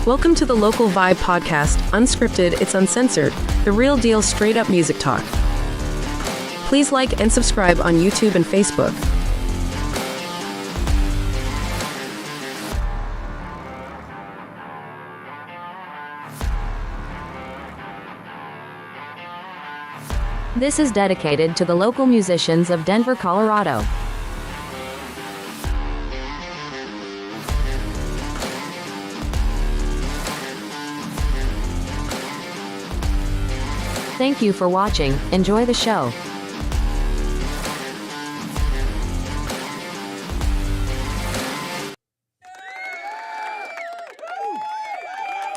Welcome to the Local Vibe podcast, unscripted, it's uncensored, the real deal straight up music talk. Please like and subscribe on YouTube and Facebook. This is dedicated to the local musicians of Denver, Colorado. Thank you for watching. Enjoy the show.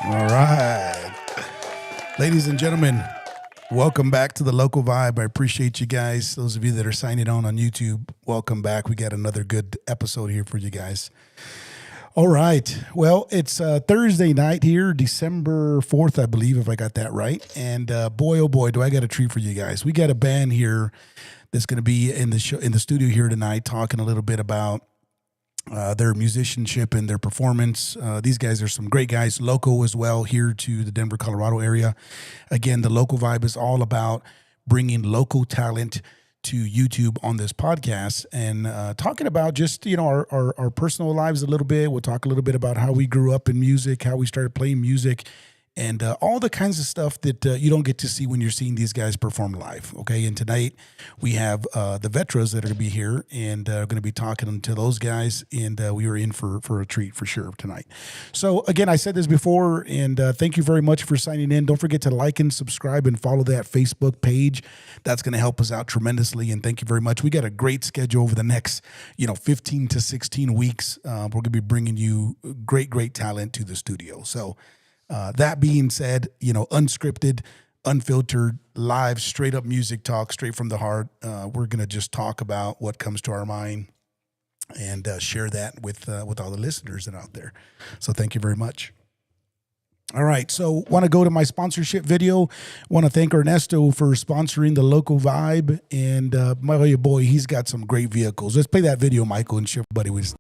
All right. Ladies and gentlemen, welcome back to the Local Vibe. I appreciate you guys. Those of you that are signing on YouTube, welcome back. We got another good episode here for you guys. All right. Well, it's Thursday night here, December 4th, I believe, if I got that right. And boy, oh boy, do I got a treat for you guys. We got a band here that's going to be in the show, in the studio here tonight, talking a little bit about their musicianship and their performance. These guys are some great guys, local as well, here to the Denver, Colorado area. Again, the Local Vibe is all about bringing local talent to YouTube on this podcast and talking about just, you know, our personal lives a little bit. We'll talk a little bit about how we grew up in music, how we started playing music, and all the kinds of stuff that you don't get to see when you're seeing these guys perform live. Okay, and tonight we have the Vetras that are going to be here and are going to be talking to those guys, and we are in for a treat for sure tonight. So again, I said this before, and thank you very much for signing in. Don't forget to like and subscribe and follow that Facebook page. That's going to help us out tremendously, and thank you very much. We got a great schedule over the next, 15 to 16 weeks. We're going to be bringing you great talent to the studio. So that being said, unscripted, unfiltered, live, straight up music talk, straight from the heart. We're going to just talk about what comes to our mind and share that with all the listeners that are out there. So thank you very much. All right, so want to go to my sponsorship video. Want to thank Ernesto for sponsoring the Local Vibe, and my boy, he's got some great vehicles. Let's play that video, Michael, and share everybody with.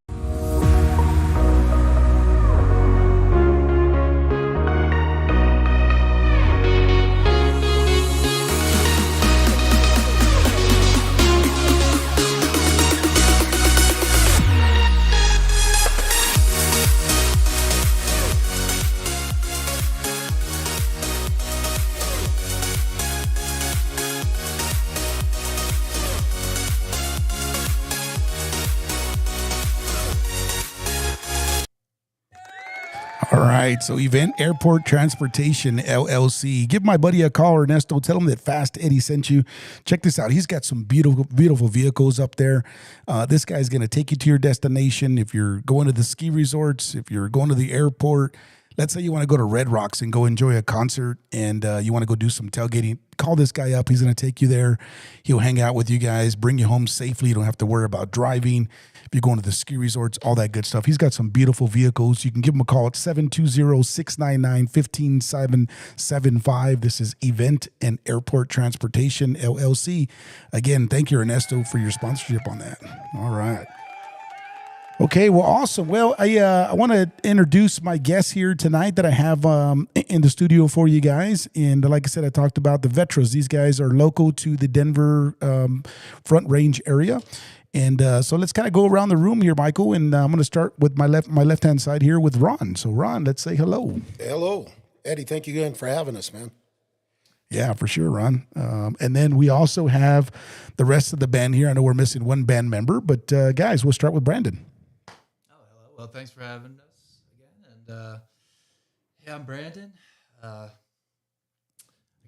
All right, so Event Airport Transportation, LLC. Give my buddy a call, Ernesto. Tell him that Fast Eddie sent you. Check this out. He's got some beautiful vehicles up there. This guy's going to take you to your destination. If you're going to the ski resorts, if you're going to the airport, let's say you want to go to Red Rocks and go enjoy a concert, and you want to go do some tailgating, call this guy up. He's going to take you there. He'll hang out with you guys, bring you home safely. You don't have to worry about driving. If you're going to the ski resorts, all that good stuff. He's got some beautiful vehicles. You can give him a call at 720-699-15775. This is Event and Airport Transportation, LLC. Again, thank you, Ernesto, for your sponsorship on that. All right. Okay, well, awesome. Well, I want to introduce my guests here tonight that I have in the studio for you guys. And like I said, I talked about the Vetras. These guys are local to the Denver Front Range area. And so let's kind of go around the room here, Michael. And I'm going to start with my left-hand side here with Ron. So, Ron, let's say hello. Hello. Eddie, thank you again for having us, man. Yeah, for sure, Ron. And then we also have the rest of the band here. I know we're missing one band member, but guys, we'll start with Brandon. Well, thanks for having us again. And yeah, I'm Brandon. I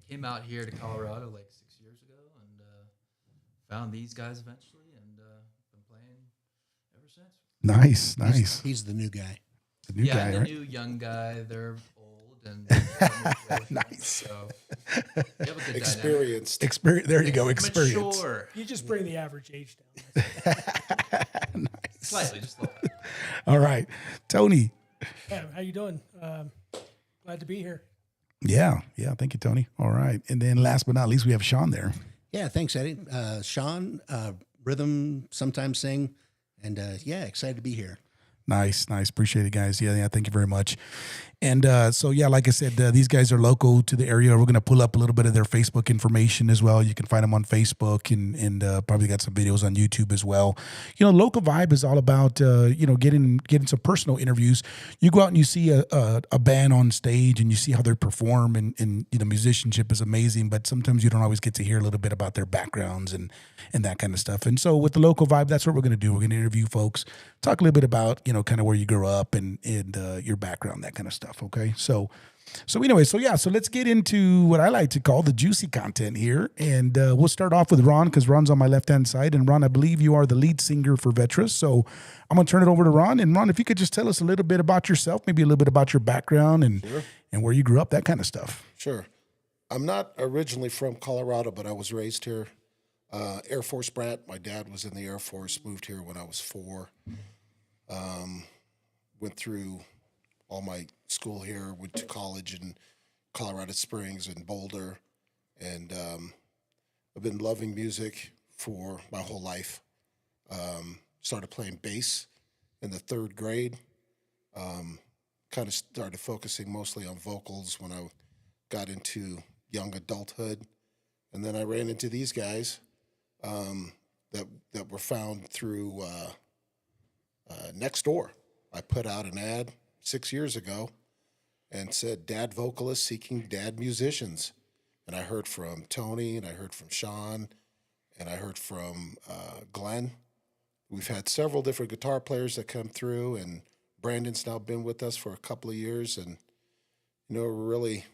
came out here to Colorado like 6 years ago and found these guys eventually, and been playing ever since. Nice. He's the new guy. The new guy, the right? new young guy. They're old and Nice. So you have a good Experienced. There you go. Experience. Mature. You just bring the average age down. Nice. Slightly, just a little bit. All right, Tony. Yeah, how you doing? Glad to be here. Yeah. Thank you, Tony. All right, and then last but not least, we have Sean there. Yeah, thanks, Eddie. Sean, rhythm, sometimes sing, and excited to be here. Nice. Appreciate it, guys. Yeah. Thank you very much. And so, yeah, like I said, these guys are local to the area. We're going to pull up a little bit of their Facebook information as well. You can find them on Facebook and probably got some videos on YouTube as well. Local Vibe is all about, getting some personal interviews. You go out and you see a band on stage and you see how they perform and musicianship is amazing, but sometimes you don't always get to hear a little bit about their backgrounds and that kind of stuff. And so with the Local Vibe, that's what we're going to do. We're going to interview folks, talk a little bit about, kind of where you grew up and your background, that kind of stuff. Okay. So let's get into what I like to call the juicy content here. And we'll start off with Ron because Ron's on my left-hand side. And Ron, I believe you are the lead singer for Vetras. So I'm going to turn it over to Ron. And Ron, if you could just tell us a little bit about yourself, maybe a little bit about your background and where you grew up, that kind of stuff. Sure. I'm not originally from Colorado, but I was raised here. Air Force brat. My dad was in the Air Force, moved here when I was 4. Went through all my school here, went to college in Colorado Springs and Boulder, and I've been loving music for my whole life. Started playing bass in the 3rd grade. Kind of started focusing mostly on vocals when I got into young adulthood, and then I ran into these guys that were found through Nextdoor. I put out an ad 6 years ago and said, dad vocalists seeking dad musicians. And I heard from Tony, and I heard from Sean, and I heard from Glenn. We've had several different guitar players that come through, and Brandon's now been with us for a couple of years. And, really,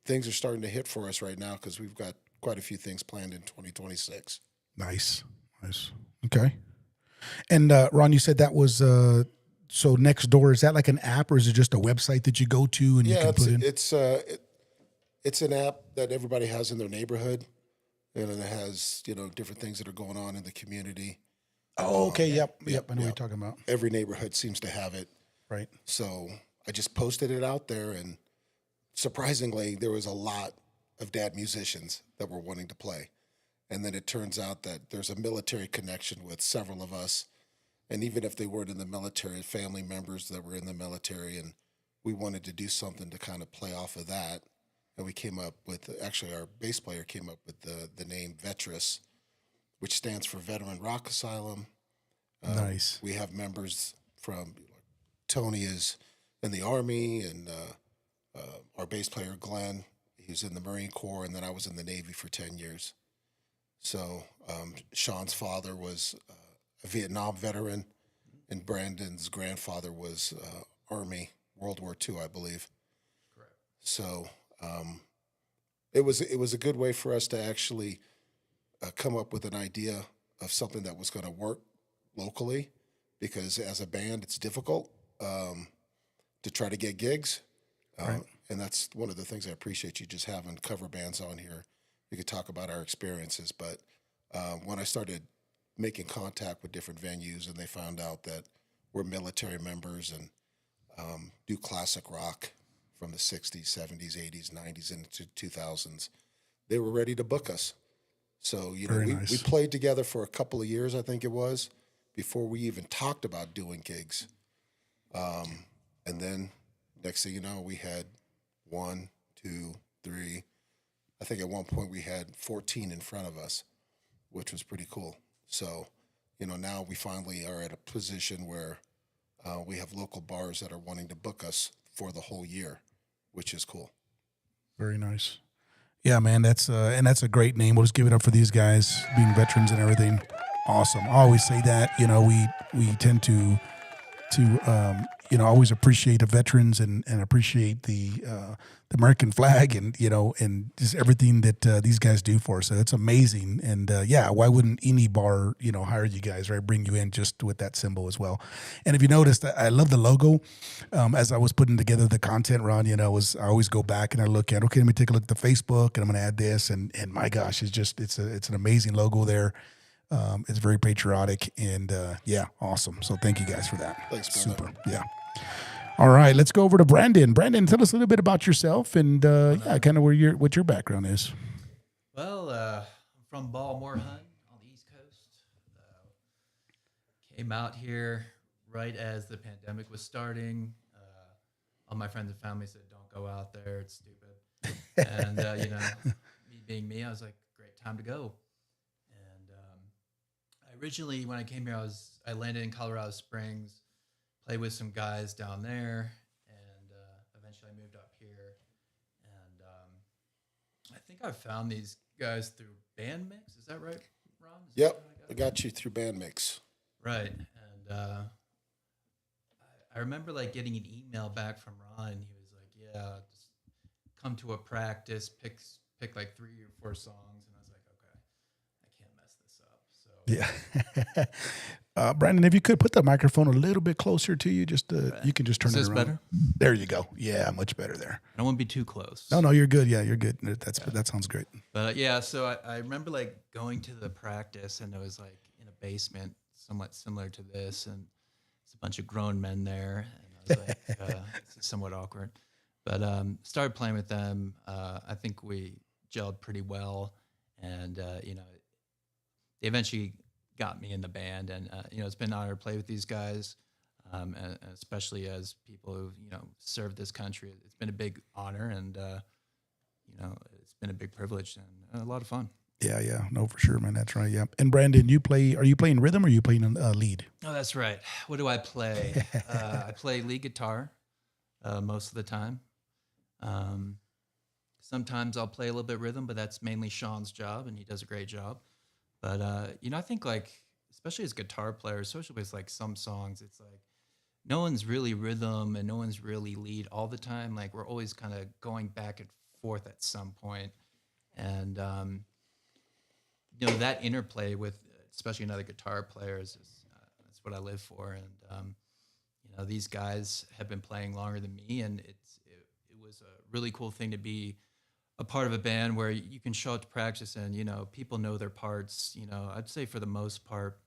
things are starting to hit for us right now because we've got quite a few things planned in 2026. Nice. Okay. And Ron, you said that was... So Nextdoor, is that like an app or is it just a website that you go to and you can put in? It's an app that everybody has in their neighborhood, and it has different things that are going on in the community. Oh, okay. Yep. I know what you're talking about. Every neighborhood seems to have it. Right. So I just posted it out there, and surprisingly, there was a lot of dad musicians that were wanting to play. And then it turns out that there's a military connection with several of us. And even if they weren't in the military, family members that were in the military, and we wanted to do something to kind of play off of that. And we came up with, actually our bass player came up with the name Vetras, which stands for Veteran Rock Asylum. Nice. We have members from, Tony is in the Army, and our bass player Glenn, he's in the Marine Corps, and then I was in the Navy for 10 years. So Sean's father was... a Vietnam veteran, and Brandon's grandfather was Army, World War II, I believe. Correct. So it was a good way for us to actually come up with an idea of something that was going to work locally, because as a band, it's difficult to try to get gigs. Right. And that's one of the things I appreciate you just having cover bands on here. We could talk about our experiences, but when I started making contact with different venues, and they found out that we're military members and do classic rock from the 60s, 70s, 80s, 90s, into 2000s. They were ready to book us. So, we played together for a couple of years, I think it was, before we even talked about doing gigs. And then next thing you know, we had 1, 2, 3. I think at one point we had 14 in front of us, which was pretty cool. So, now we finally are at a position where we have local bars that are wanting to book us for the whole year, which is cool. Very nice. Yeah, man, that's a great name. We'll just give it up for these guys being veterans and everything. Awesome. I always say that, we tend to always appreciate the veterans and appreciate the American flag and just everything that these guys do for us. So it's amazing. And why wouldn't any bar, hire you guys, right? Bring you in just with that symbol as well. And if you noticed, I love the logo. As I was putting together the content, Ron, I always go back and I look at, okay, let me take a look at the Facebook and I'm going to add this. And my gosh, it's an amazing logo there. It's very patriotic and awesome. So thank you guys for that. Thanks, brother. Super. Yeah. All right, let's go over to Brandon. Brandon, tell us a little bit about yourself and kind of what your background is. Well, I'm from Balmore Hunt on the East Coast. Came out here right as the pandemic was starting. All my friends and family said, "Don't go out there; it's stupid." And me being me, I was like, "Great time to go." And I originally, when I came here, I landed in Colorado Springs, played with some guys down there, and eventually I moved up here. And I think I found these guys through Bandmix. Is that right, Ron? Is that Yep, how I got you through Bandmix. Right. And I remember like getting an email back from Ron. He was like, "Yeah, just come to a practice, pick like 3 or 4 songs." And I was like, "Okay, I can't mess this up." So Yeah. Brandon, if you could put the microphone a little bit closer to you, just you can just turn Is it this around. better? There you go. Yeah, much better there. I don't want to be too close. No, you're good. Yeah, you're good. That sounds great. But yeah, so I remember like going to the practice, and it was like in a basement, somewhat similar to this, and it's a bunch of grown men there, and I was like, this is somewhat awkward. But started playing with them. I think we gelled pretty well, and they eventually got me in the band, and it's been an honor to play with these guys, and especially as people who served this country. It's been a big honor, and it's been a big privilege and a lot of fun. Yeah. No, for sure, man. That's right. Yeah. And Brandon, are you playing rhythm or are you playing lead? Oh, that's right. What do I play? I play lead guitar most of the time. Sometimes I'll play a little bit rhythm, but that's mainly Sean's job, and he does a great job. But I think like, especially as guitar players, especially with like some songs, it's like no one's really rhythm and no one's really lead all the time. Like we're always kind of going back and forth at some point, and that interplay with especially another guitar players is that's what I live for. And these guys have been playing longer than me, and it was a really cool thing to be a part of a band where you can show up to practice and people know their parts. I'd say for the most part,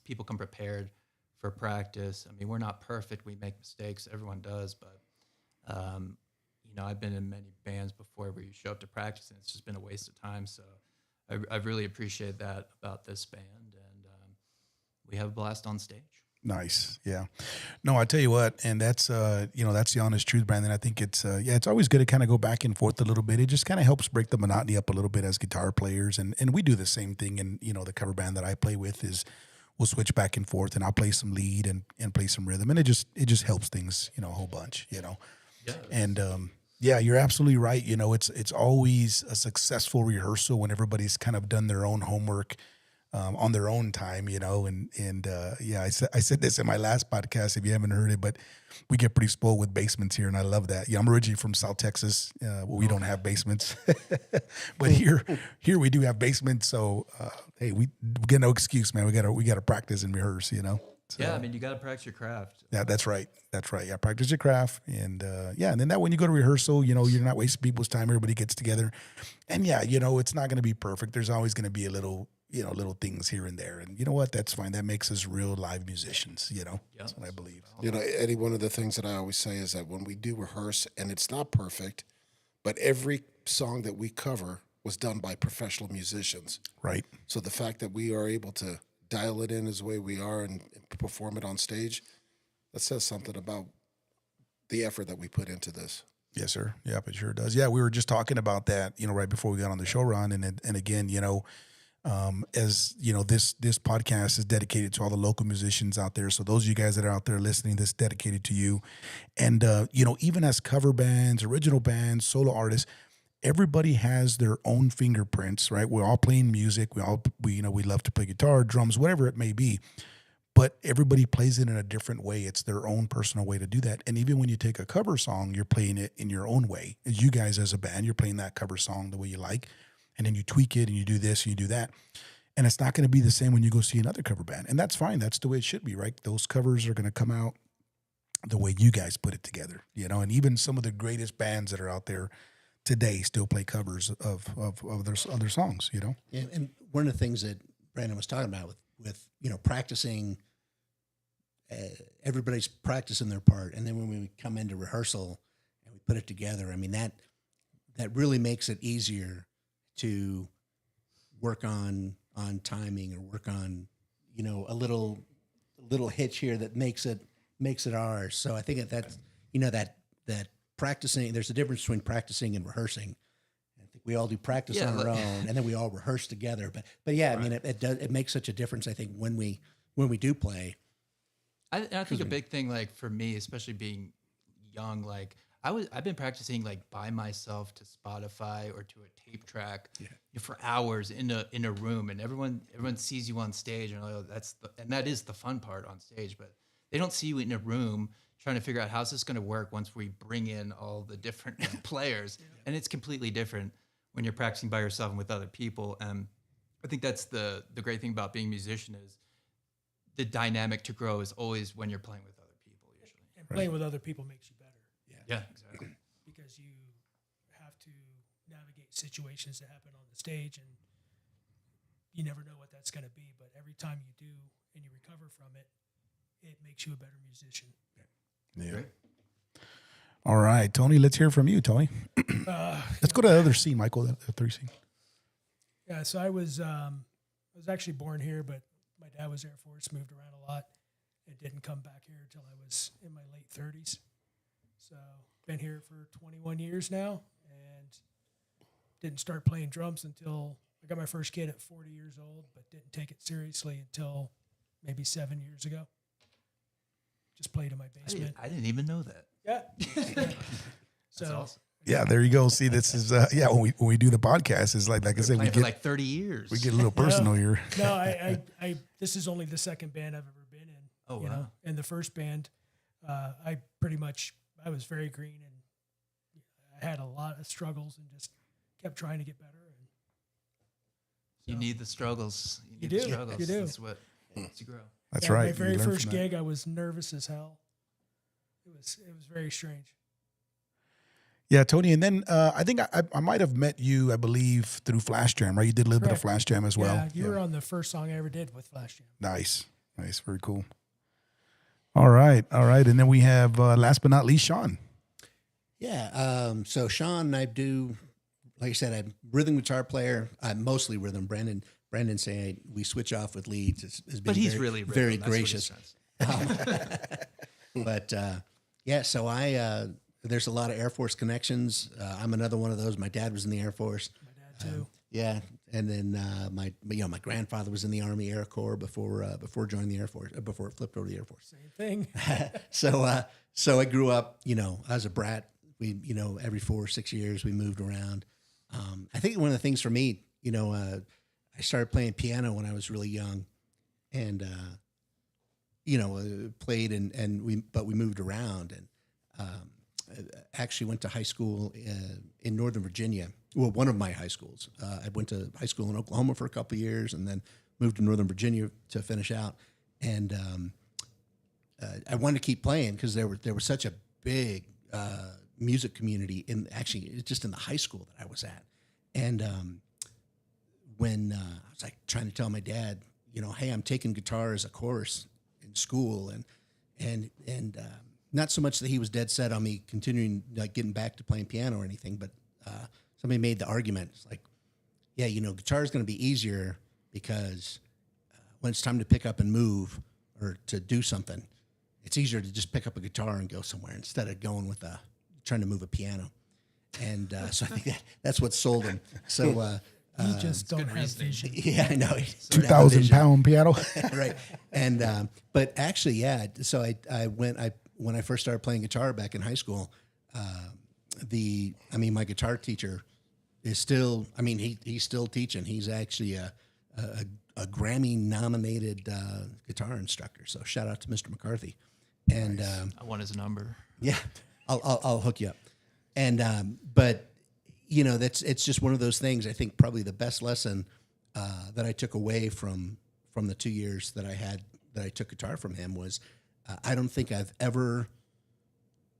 people come prepared for practice. I mean, we're not perfect; we make mistakes. Everyone does, but I've been in many bands before where you show up to practice and it's just been a waste of time. So I really appreciate that about this band, and we have a blast on stage. Nice. Yeah. No, I tell you what, and that's that's the honest truth, Brandon. I think it's it's always good to kind of go back and forth a little bit. It just kind of helps break the monotony up a little bit as guitar players, and we do the same thing. And the cover band that I play with is we'll switch back and forth, and I'll play some lead and play some rhythm, and it just helps things a whole bunch. Yeah. And yeah, you're absolutely right. It's always a successful rehearsal when everybody's kind of done their own homework on their own time, and I said this in my last podcast, if you haven't heard it, but we get pretty spoiled with basements here, and I love that. Yeah, I'm originally from South Texas, where we don't have basements, but here we do have basements. So hey, we get no excuse, man. We gotta practice and rehearse, So, yeah, I mean, you got to practice your craft. yeah, that's right. Yeah, practice your craft, and and then that when you go to rehearsal, you're not wasting people's time. Everybody gets together, and it's not going to be perfect. There's always going to be a little things here and there, and you know what? That's fine. That makes us real live musicians. That's what I believe. Eddie, one of the things that I always say is that when we do rehearse, and it's not perfect, but every song that we cover was done by professional musicians. Right. So the fact that we are able to dial it in as the way we are and perform it on stage, that says something about the effort that we put into this. Yes, sir. Yeah, it sure does. Yeah, we were just talking about that, right before we got on the show, Ron. And again, as this podcast is dedicated to all the local musicians out there. So those of you guys that are out there listening, this is dedicated to you. And even as cover bands, original bands, solo artists, everybody has their own fingerprints, right? We're all playing music. We love to play guitar, drums, whatever it may be. But everybody plays it in a different way. It's their own personal way to do that. And even when you take a cover song, you're playing it in your own way. As you guys as a band, you're playing that cover song the way you like. And then you tweak it and you do this and you do that. And it's not going to be the same when you go see another cover band. And that's fine. That's the way it should be, right? Those covers are going to come out the way you guys put it together, And even some of the greatest bands that are out there today still play covers of their other songs, Yeah, and one of the things that Brandon was talking about with practicing, everybody's practicing their part, and then when we come into rehearsal and we put it together, I mean that really makes it easier to work on timing or work on a little little hitch here that makes it ours. So I think that's that practicing. There's a difference between practicing and rehearsing. I think we all do practice on our own, and then we all rehearse together. But yeah, I mean, it makes such a difference. I think when we do play. I think a big thing, like for me, especially being young, like I've been practicing like by myself to Spotify or to a tape track for hours in a room, and everyone sees you on stage, and like, that is the fun part on stage. But they don't see you in a room trying to figure out how's this going to work once we bring in all the different players, and it's completely different when you're practicing by yourself and with other people. And I think that's the great thing about being a musician is the dynamic to grow is always when you're playing with other people usually. And playing with other people makes you better. Yeah, exactly. Because you have to navigate situations that happen on the stage, and you never know what that's going to be. But every time you do and you recover from it, it makes you a better musician. Yeah. Great. All right, Tony, let's hear from you, Tony. Let's go to the other scene, Michael, the three scene. Yeah, so I was actually born here, but my dad was Air Force, moved around a lot, and didn't come back here until I was in my late 30s. So been here for 21 years now, and didn't start playing drums until I got my first kid at 40 years old, but didn't take it seriously until maybe 7 years ago. Just played in my basement. I didn't even know that. Yeah. That's awesome. Yeah, there you go. See, this is when we do the podcast, it's like I said, we Playing for get like 30 years. we get a little personal here. No, I this is only the second band I've ever been in. Oh, you wow. know? And the first band, I was very green, and I had a lot of struggles and just kept trying to get better. And You need the struggles. You need the do. struggles. You do. That's what makes you grow. That's yeah, right. My You very learn first from that. gig, I was nervous as hell. It was very strange. Yeah, Tony. And then I think I might have met you, I believe, through Flash Jam, right? You did a little bit of Correct. Flash Jam as well. Yeah, you were on the first song I ever did with Flash Jam. Nice. Very cool. All right. And then we have, last but not least, Sean. Yeah. So Sean, I do, like I said, I'm rhythm guitar player. I'm mostly rhythm. Brandon saying we switch off with leads. Has been But he's very, really rhythm. very That's what he gracious. says. But yeah, so there's a lot of Air Force connections. I'm another one of those. My dad was in the Air Force. My dad too. Yeah, and then my grandfather was in the Army Air Corps before joining the Air Force, before it flipped over to the Air Force. Same thing. So I grew up, as a brat. We, every 4 or 6 years we moved around. I think one of the things for me, I started playing piano when I was really young, and played and we moved around, and actually went to high school in Northern Virginia. Well, one of my high schools. I went to high school in Oklahoma for a couple of years, and then moved to Northern Virginia to finish out. And I wanted to keep playing because there was such a big music community just in the high school that I was at. And when I was like trying to tell my dad, hey, I'm taking guitar as a course in school, and not so much that he was dead set on me continuing, like getting back to playing piano or anything, but somebody made the argument. It's like, yeah, guitar is going to be easier because when it's time to pick up and move or to do something, it's easier to just pick up a guitar and go somewhere instead of going with trying to move a piano. And so I think that's what sold him. So You just don't have reasoning. vision. yeah, I know. 2,000-pound piano. Right. And but actually, yeah. So when I first started playing guitar back in high school, my guitar teacher is still. He's still teaching. He's actually a Grammy-nominated guitar instructor. So shout out to Mr. McCarthy. And I want his number. yeah, I'll hook you up. And but it's just one of those things. I think probably the best lesson that I took away from the 2 years that I took guitar from him was I don't think I've ever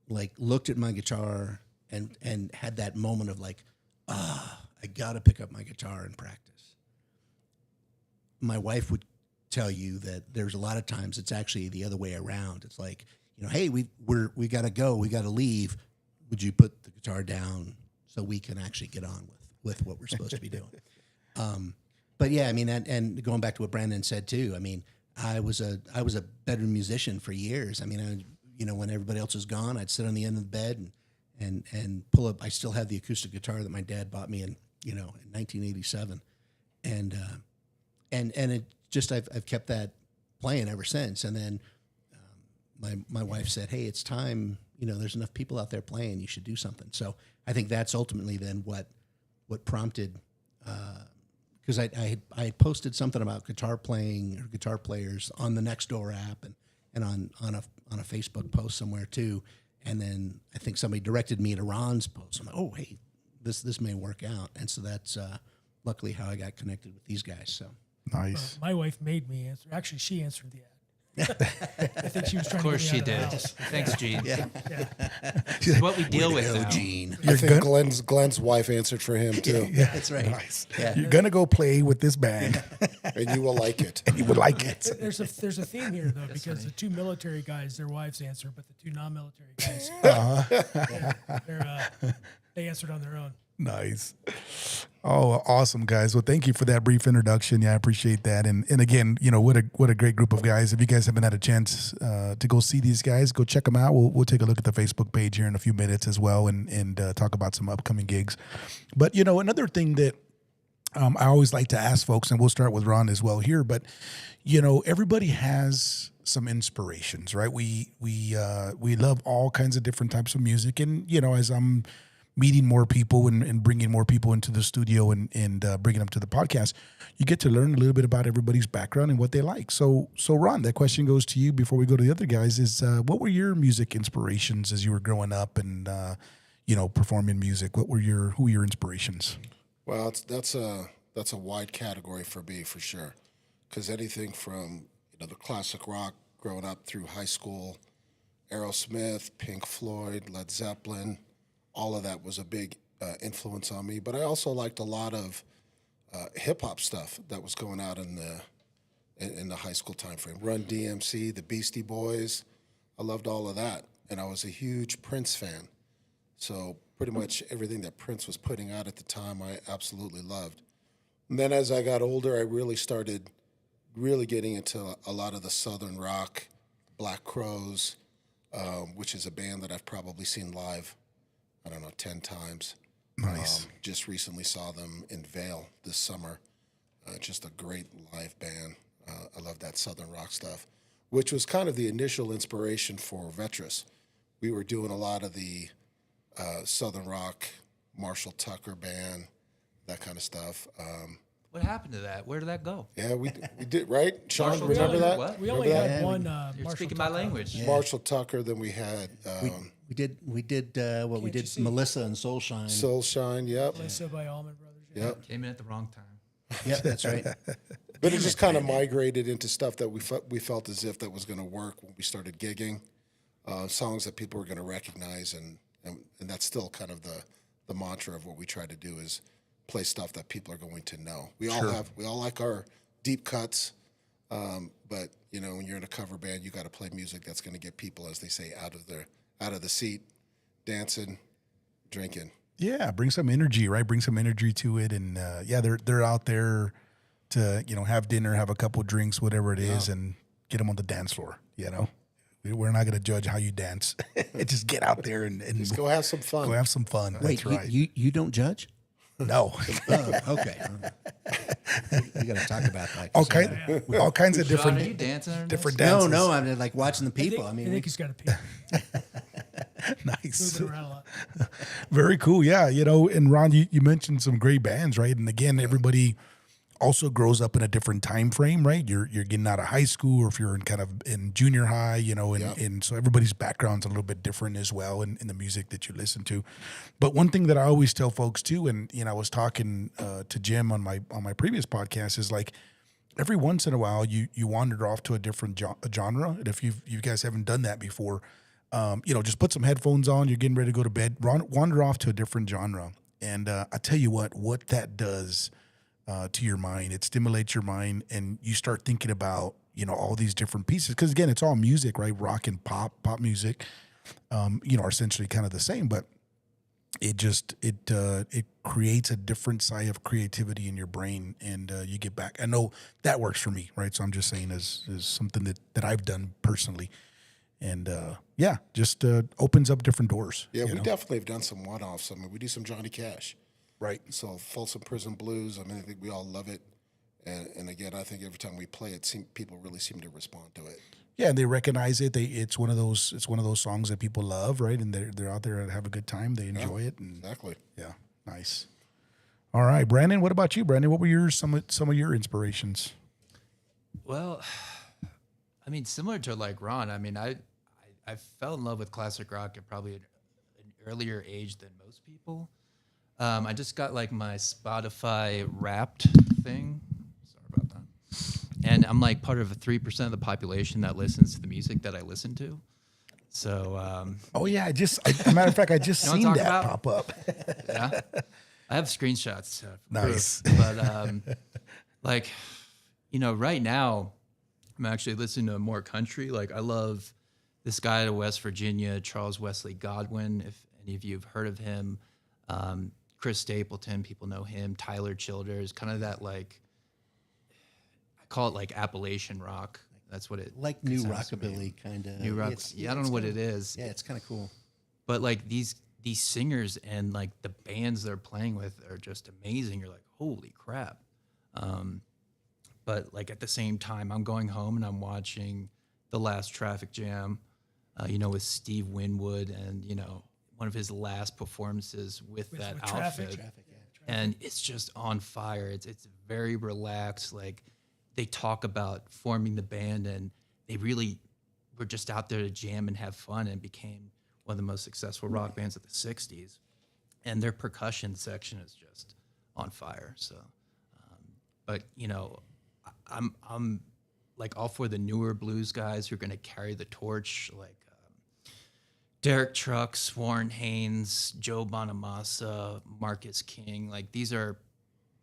looked at my guitar and had that moment of I got to pick up my guitar and practice. My wife would tell you that there's a lot of times it's actually the other way around. It's like, hey, we got to go, we got to leave. Would you put the guitar down so we can actually get on with what we're supposed to be doing? But yeah, and going back to what Brandon said too, I was a bedroom musician for years. I mean, when everybody else was gone, I'd sit on the end of the bed and pull up. I still have the acoustic guitar that my dad bought me in 1987, and it just I've kept that playing ever since. And then my wife said, "Hey, it's time. There's enough people out there playing. You should do something." So I think that's ultimately then what prompted. Because I had posted something about guitar playing or guitar players on the Nextdoor app and on a Facebook post somewhere too, and then I think somebody directed me to Ron's post. I'm like, oh hey, this may work out, and so that's luckily how I got connected with these guys. So Nice. My wife made me answer. Actually, she answered the ad. I think she was trying Of course to she get me out did. of the house. Thanks, Gene. yeah, This is what we deal with now. Gene. I think Glenn's wife answered for him too, Yeah, that's right. Nice. Yeah. You're gonna go play with this band, and you will like it. and you would like it. There's a theme here though, because the two military guys, their wives answer, but the two non-military guys, they answered on their own. Nice. Oh, awesome, guys. Well, thank you for that brief introduction. Yeah, I appreciate that. And again, what a great group of guys. If you guys haven't had a chance to go see these guys, go check them out. We'll take a look at the Facebook page here in a few minutes as well, and talk about some upcoming gigs. But another thing that I always like to ask folks, and we'll start with Ron as well here. But everybody has some inspirations, right? We love all kinds of different types of music, and as I'm meeting more people and bringing more people into the studio and bringing them to the podcast, you get to learn a little bit about everybody's background and what they like. So Ron, that question goes to you before we go to the other guys, is what were your music inspirations as you were growing up and, performing music? Who were your inspirations? Well, that's a wide category for me for sure, because anything from the classic rock growing up through high school, Aerosmith, Pink Floyd, Led Zeppelin, all of that was a big influence on me. But I also liked a lot of hip hop stuff that was going out in the high school time frame. Run DMC, the Beastie Boys, I loved all of that, and I was a huge Prince fan. So pretty much everything that Prince was putting out at the time, I absolutely loved. And then as I got older, I really started getting into a lot of the Southern rock, Black Crowes, which is a band that I've probably seen live, 10 times. Nice. Just recently saw them in Vail this summer. Just a great live band. I love that Southern rock stuff, which was kind of the initial inspiration for Vetras. We were doing a lot of the Southern rock, Marshall Tucker band, that kind of stuff. What happened to that? Where did that go? Yeah, we did, right? Sean, Marshall remember Tucker, that? what? We only Remember had that? one. You're Marshall speaking my Tucker. language. Yeah. Marshall Tucker, then we had We did we did you see? Melissa and Soulshine. Soul Shine, yep. Melissa by Allman Brothers. Yep. Came in at the wrong time. Yeah, that's right. But it just kind of migrated into stuff that we felt as if that was going to work when we started gigging, songs that people were going to recognize, and that's still kind of the mantra of what we try to do is play stuff that people are going to know. We all like our deep cuts, but when you're in a cover band, you got to play music that's going to get people, as they say, out of the seat, dancing, drinking. Yeah, bring some energy, right? Bring some energy to it, and they're out there to have dinner, have a couple of drinks, whatever it is, and get them on the dance floor. We're not going to judge how you dance. Just get out there and Just go have some fun. go have some fun. Wait, That's right. you don't judge? No, Oh, okay. We got to talk about that. all kinds of Sean, are you different dancing? Under different this? dances. No, I'm like watching the I people. think, I I mean, think he's got to pee. Nice. Moving around a lot. Very cool. Yeah. And Ron, you mentioned some great bands, right? And again, everybody also grows up in a different time frame, right? You're getting out of high school, or if you're in junior high, and so everybody's background's a little bit different as well in the music that you listen to. But one thing that I always tell folks too, and I was talking to Jim on my previous podcast, is like every once in a while you wander off to a different genre. And if you guys haven't done that before, just put some headphones on, you're getting ready to go to bed, wander off to a different genre. And I tell you what that does to your mind. It stimulates your mind, and you start thinking about, all these different pieces. Because again, it's all music, right? Rock and pop music, are essentially kind of the same. But it creates a different side of creativity in your brain, and you get back. I know that works for me, right? So I'm just saying as something that I've done personally, and just opens up different doors. Yeah, you we know? definitely have done some one-offs. I mean, we do some Johnny Cash. Right. So Folsom Prison Blues, I mean, I think we all love it. And again, I think every time we play it, people really seem to respond to it. Yeah, and they recognize it. It's one of those songs that people love, right? And they're out there to have a good time. They enjoy it. And Exactly. yeah, nice. All right, Brandon. What about you, Brandon? What were some of your inspirations? Well, I mean, similar to like Ron, I mean, I fell in love with classic rock at probably an earlier age than most people. I just got like my Spotify Wrapped thing. Sorry about that. And I'm like part of a 3% of the population that listens to the music that I listen to. So, Oh yeah, as a matter of fact, I just You know what seen I'm that talking about? pop up. yeah, I have screenshots. For Nice. proof. But like, right now, I'm actually listening to more country. Like, I love this guy out of West Virginia, Charles Wesley Godwin. If any of you have heard of him, Chris Stapleton, people know him. Tyler Childers, kind of that like, I call it like Appalachian rock. That's what it Like new sounds to me. rockabilly kind of. New rock. I don't know what it is. Yeah, it's kind of cool. But like these singers and like the bands they're playing with are just amazing. You're like, holy crap. But like at the same time, I'm going home and I'm watching The Last Traffic Jam, with Steve Winwood and, one of his last performances with that with outfit. Traffic. And it's just on fire. It's very relaxed. Like they talk about forming the band and they really were just out there to jam and have fun and became one of the most successful rock bands of the 60s. And their percussion section is just on fire. So, but I'm like all for the newer blues guys who are going to carry the torch, like Derek Trucks, Warren Haynes, Joe Bonamassa, Marcus King. Like these are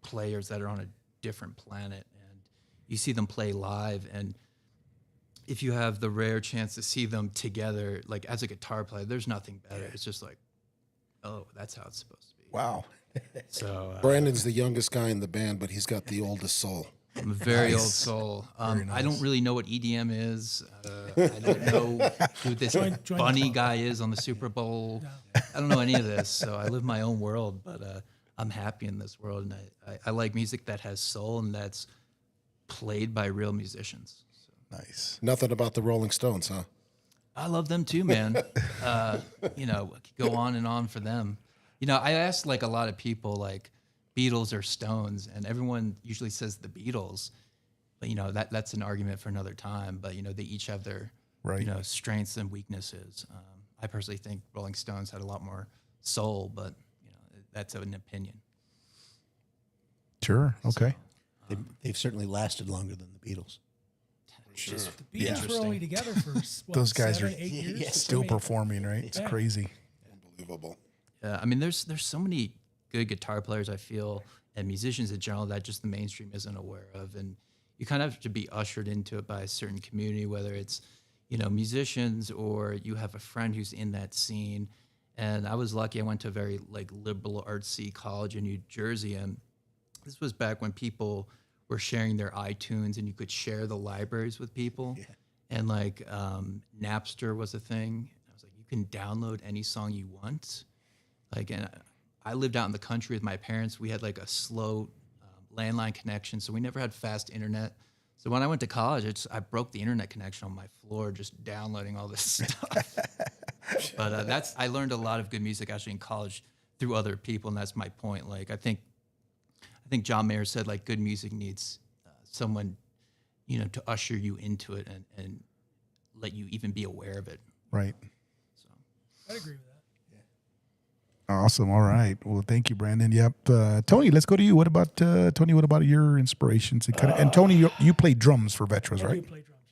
players that are on a different planet, and you see them play live. And if you have the rare chance to see them together, like as a guitar player, there's nothing better. It's just like, oh, that's how it's supposed to be. Wow. So Brandon's the youngest guy in the band, but he's got the oldest soul. I'm a very Nice. old soul. Very I don't nice. really know what EDM is. I don't know who this Join the bunny club. guy is on the Super Bowl. I don't know any of this, so I live my own world. But I'm happy in this world, and I like music that has soul and that's played by real musicians. So Nice. Nothing about the Rolling Stones, huh? I love them too, man. I could go on and on for them. I asked like a lot of people, like Beatles or Stones, and everyone usually says the Beatles. But that's an argument for another time. But they each have their Right. strengths and weaknesses. I personally think Rolling Stones had a lot more soul, but that's an opinion. Sure. Okay. They've certainly lasted longer than the Beatles. Sure. The Beatles were only together for what, Those guys 7, are 8 years. yeah, Still I mean, performing, right? It's Yeah. crazy. Unbelievable. I mean, there's so many good guitar players, I feel, and musicians in general that just the mainstream isn't aware of, and you kind of have to be ushered into it by a certain community, whether it's musicians or you have a friend who's in that scene. And I was lucky; I went to a very like liberal artsy college in New Jersey, and this was back when people were sharing their iTunes, and you could share the libraries with people. Yeah. And like Napster was a thing. I was like, you can download any song you want. Like, and I lived out in the country with my parents. We had like a slow landline connection, so we never had fast internet. So when I went to college, I broke the internet connection on my floor just downloading all this stuff. But I learned a lot of good music actually in college through other people, and that's my point. Like I think John Mayer said like good music needs someone to usher you into it and let you even be aware of it. Right. So. I'd agree with that. Awesome. All right. Well, thank you, Brandon. Yep. Tony, let's go to you. What about Tony? What about your inspirations? And Tony, you play drums for Vetras, I do right? play drums,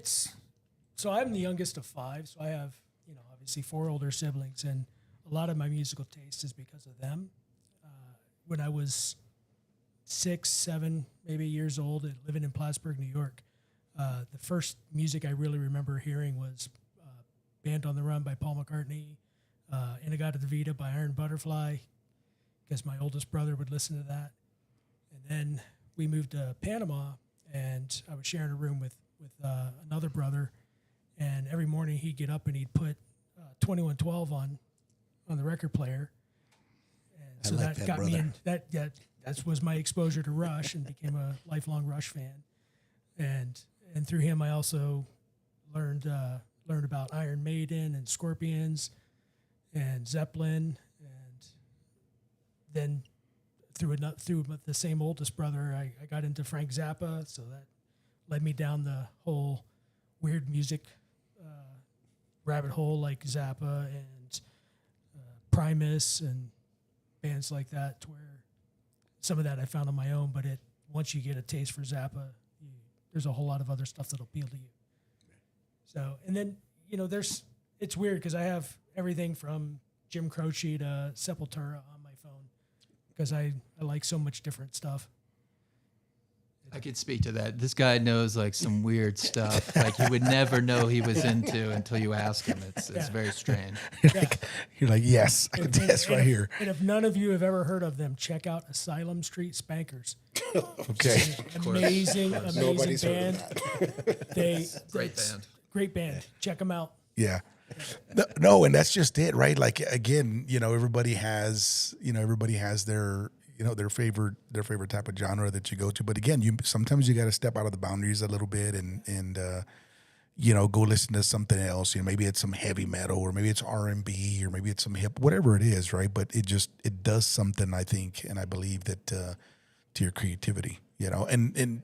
yes. So I'm the youngest of 5, so I have, obviously 4 older siblings, and a lot of my musical taste is because of them. When I was 6, 7, maybe years old and living in Plattsburgh, New York, the first music I really remember hearing was Band on the Run by Paul McCartney, Inagata by Iron Butterfly, because my oldest brother would listen to that. And then we moved to Panama, and I was sharing a room with another brother, and every morning he'd get up and he'd put 2112 on the record player. And so like that that got me brother. in, that was my exposure to Rush, and became a lifelong Rush fan. And through him I also learned about Iron Maiden and Scorpions and Zeppelin, and then through the same oldest brother, I got into Frank Zappa, so that led me down the whole weird music rabbit hole, like Zappa and Primus and bands like that, to where some of that I found on my own, but once you get a taste for Zappa, there's a whole lot of other stuff that'll appeal to you. So, and then, it's weird because I have everything from Jim Croce to Sepultura on my phone, because I like so much different stuff. I could speak to that. This guy knows like some weird stuff, like you would never know he was into until you ask him. It's very strange. You're like, yes, I can test right here. And if none of you have ever heard of them, check out Asylum Street Spankers. Okay. Amazing Nobody's band. heard of that. Great band. Check them out. Yeah. No, and that's just it, right? Like, again, everybody has their, their favorite type of genre that you go to. But again, sometimes you got to step out of the boundaries a little bit and go listen to something else. Maybe it's some heavy metal, or maybe it's R&B, or maybe it's some hip, whatever it is, right? But it does something, I think, and I believe that to your creativity, and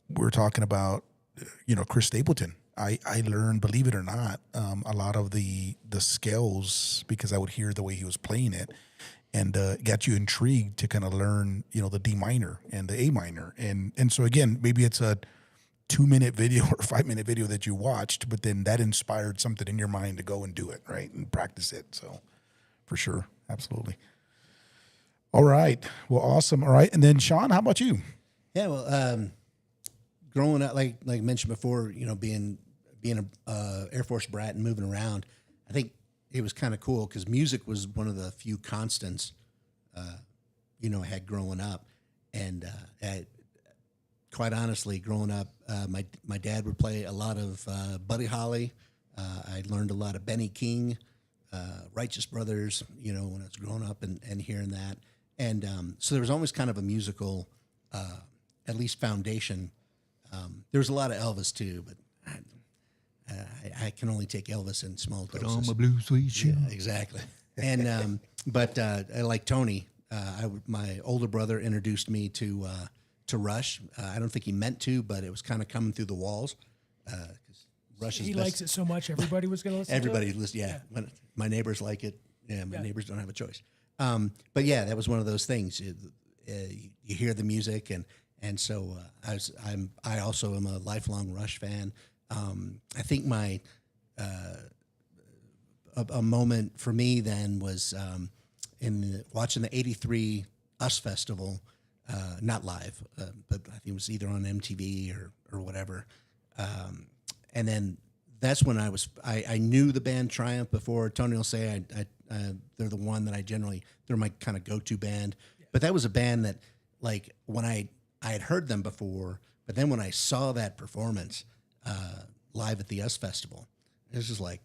we're talking about, Chris Stapleton. I learned, believe it or not, a lot of the scales because I would hear the way he was playing it, and got you intrigued to kind of learn, the D minor and the A minor. And so again, maybe it's a 2-minute video or 5-minute video that you watched, but then that inspired something in your mind to go and do it, right? And practice it. So for sure. Absolutely. All right. Well, awesome. All right. And then Sean, how about you? Yeah, well, growing up, like I mentioned before, being a Air Force brat and moving around, I think it was kind of cool because music was one of the few constants, I had growing up. And quite honestly, growing up, my dad would play a lot of Buddy Holly. I learned a lot of Benny King, Righteous Brothers, when I was growing up and hearing that. And so there was always kind of a musical, at least foundation. There was a lot of Elvis too, but I can only take Elvis in small doses. Put on my blue suede shoes. Yeah, exactly. And but like Tony, my older brother introduced me to Rush. I don't think he meant to, but it was kind of coming through the walls. Rush is He best. likes it so much, everybody was going to listen Everybody to it? listen. Yeah, when my neighbors like it. Yeah, my neighbors don't have a choice. But yeah, that was one of those things. You hear the music, and so I also am a lifelong Rush fan. I think my a moment for me then was watching the '83 US Festival, not live, but I think it was either on MTV or whatever. And then that's when I knew the band Triumph before. Tony will say they're the one that they're my kind of go-to band. Yeah. But that was a band that, like, when I had heard them before, but then when I saw that performance live at the US Festival, it was just like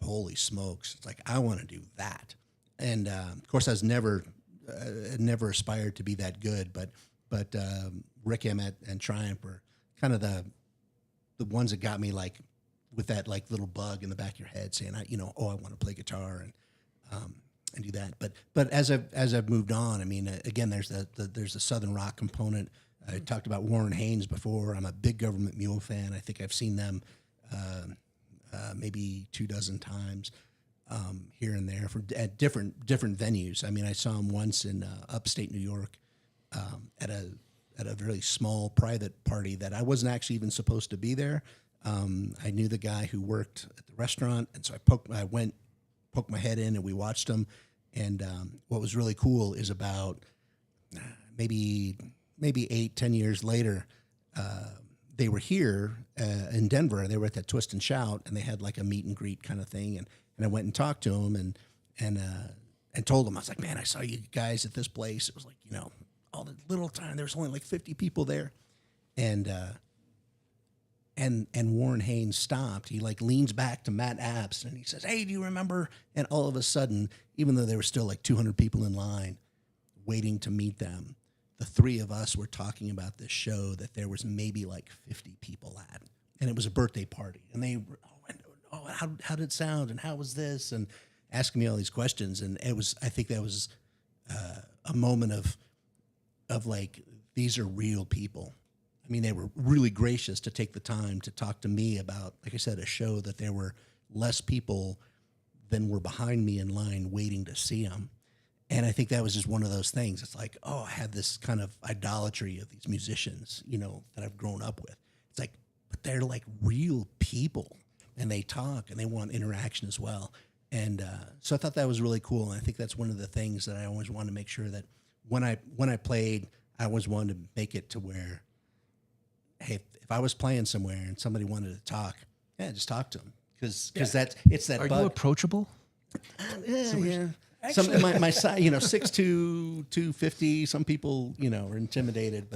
holy smokes! It's like I want to do that. And of course, I was never aspired to be that good, but Rick Emmett and Triumph were kind of the ones that got me, like, with that like little bug in the back of your head saying, I want to play guitar and do that. But as I've moved on, I mean, again, there's the Southern rock component. I talked about Warren Haynes before. I'm a big Government Mule fan. I think I've seen them maybe 24 times here and there at different venues. I mean, I saw them once in upstate New York at a very small private party that I wasn't actually even supposed to be there. I knew the guy who worked at the restaurant, and so I poked my head in, and we watched him. And what was really cool is about maybe 8-10 years later, they were here in Denver. They were at that Twist and Shout, and they had like a meet and greet kind of thing. And I went and talked to them and told them, I was like, man, I saw you guys at this place. It was like, you know, all the little time. There was only like 50 people there, and Warren Haynes stopped. He like leans back to Matt Apps and he says, "Hey, do you remember?" And all of a sudden, even though there were still like 200 people in line waiting to meet them, the three of us were talking about this show that there was maybe like 50 people at, and it was a birthday party. And they were, how did it sound? And how was this? And asking me all these questions. And I think that was a moment of like, these are real people. I mean, they were really gracious to take the time to talk to me about, like I said, a show that there were less people than were behind me in line waiting to see them. And I think that was just one of those things. It's like, oh, I had this kind of idolatry of these musicians, you know, that I've grown up with. It's like, but they're like real people, and they talk and they want interaction as well. And so I thought that was really cool. And I think that's one of the things that I always wanted to make sure that when I played, I always wanted to make it to where, hey, if I was playing somewhere and somebody wanted to talk, just talk to them, because it's that. Are bug. you approachable? Yeah. Some my size, you know, 6'2", 250. Some people, you know, are intimidated,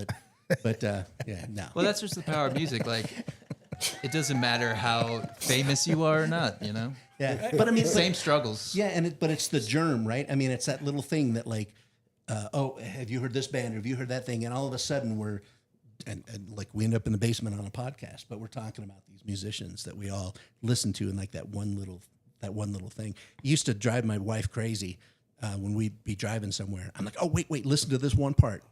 but yeah, no. Well, that's just the power of music. Like, it doesn't matter how famous you are or not, you know? Yeah, but I mean, same struggles. Yeah, but it's the germ, right? I mean, it's that little thing that like, oh, have you heard this band? Or have you heard that thing? And all of a sudden we're, and like we end up in the basement on a podcast, but we're talking about these musicians that we all listen to, and like that one little thing. It used to drive my wife crazy when we'd be driving somewhere. I'm like, oh, wait, listen to this one part.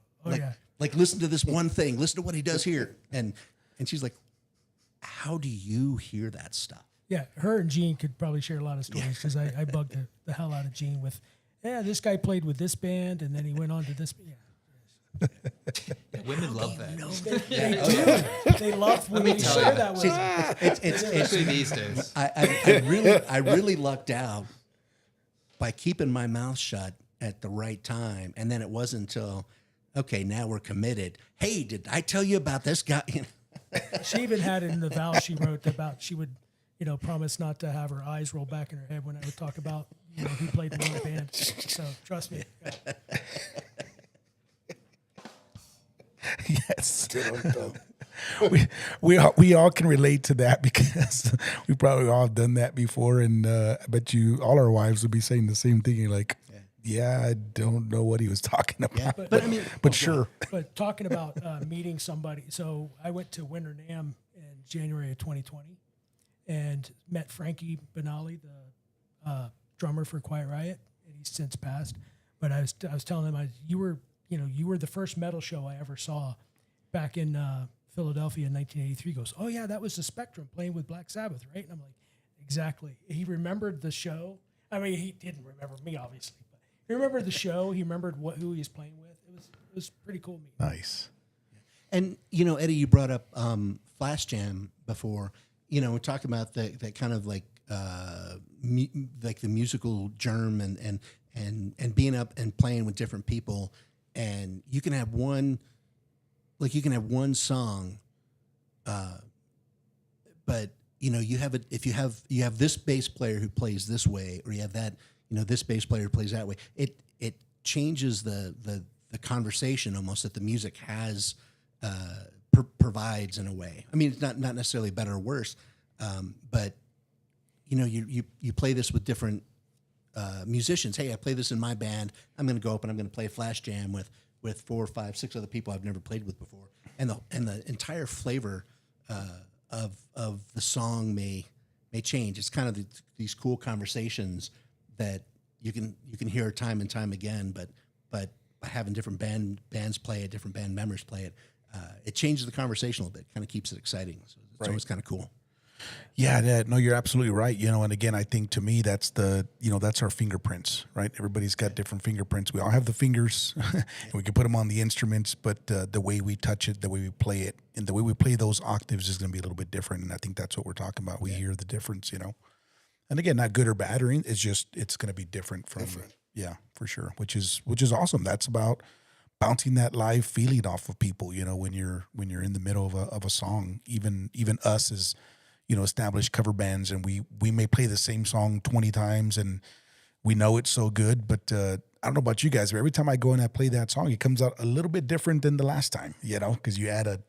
Like listen to this one thing. Listen to what he does here. And she's like, how do you hear that stuff? Yeah, her and Gene could probably share a lot of stories, because I bugged the hell out of Gene with, this guy played with this band and then he went on to this. Yeah. Women love that. They do. They love when we share that with them. Especially these days. I really lucked out by keeping my mouth shut at the right time. And then it wasn't until, okay, now we're committed. Hey, did I tell you about this guy? She even had it in the vow she wrote about she would, you know, promise not to have her eyes roll back in her head when I would talk about, you know, who played in what band. So trust me. Yes. We all can relate to that, because we probably all done that before, and I bet you all our wives would be saying the same thing. You're like, yeah, I don't know what he was talking about. Yeah, but I mean, sure. But talking about meeting somebody, so I went to Winter NAMM in January of 2020 and met Frankie Benali, the drummer for Quiet Riot, and he's since passed. But I was telling him, you were the first metal show I ever saw back in Philadelphia in 1983. He goes, oh yeah, that was the Spectrum playing with Black Sabbath, right? And I'm like, exactly. He remembered the show. I mean, he didn't remember me, obviously, but he remembered the show. He remembered who he was playing with. It was pretty cool meeting. Nice. And, you know, Eddie, you brought up Flash Jam before. You know, we're talking about that kind of like like the musical germ and being up and playing with different people. And you can have one song, but you know, you have it, if you have this bass player who plays this way, or you have that, you know, this bass player who plays that way, it changes the conversation almost that the music has provides in a way. I mean, it's not necessarily better or worse, but you know, you play this with different musicians. Hey, I play this in my band. I'm going to go up and I'm going to play a Flash Jam with 4, 5, 6 other people I've never played with before, and the entire flavor of the song may change. It's kind of these cool conversations that you can hear time and time again, but by having different bands play it, different band members play it, it changes the conversation a little bit. Kind of keeps it exciting. So it's always kind of cool. Yeah, no, you're absolutely right. You know, and again, I think to me that's our fingerprints, right? Everybody's got different fingerprints. We all have the fingers, and we can put them on the instruments, but the way we touch it, the way we play it, and the way we play those octaves is going to be a little bit different. And I think that's what we're talking about. We hear the difference, you know. And again, not good or bad, it's going to be different from, yeah, for sure. Which is awesome. That's about bouncing that live feeling off of people, you know, when you're in the middle of a song. Even us as, you know, established cover bands, and we may play the same song 20 times and we know it's so good, but I don't know about you guys, but every time I go and I play that song, it comes out a little bit different than the last time, you know, because you add a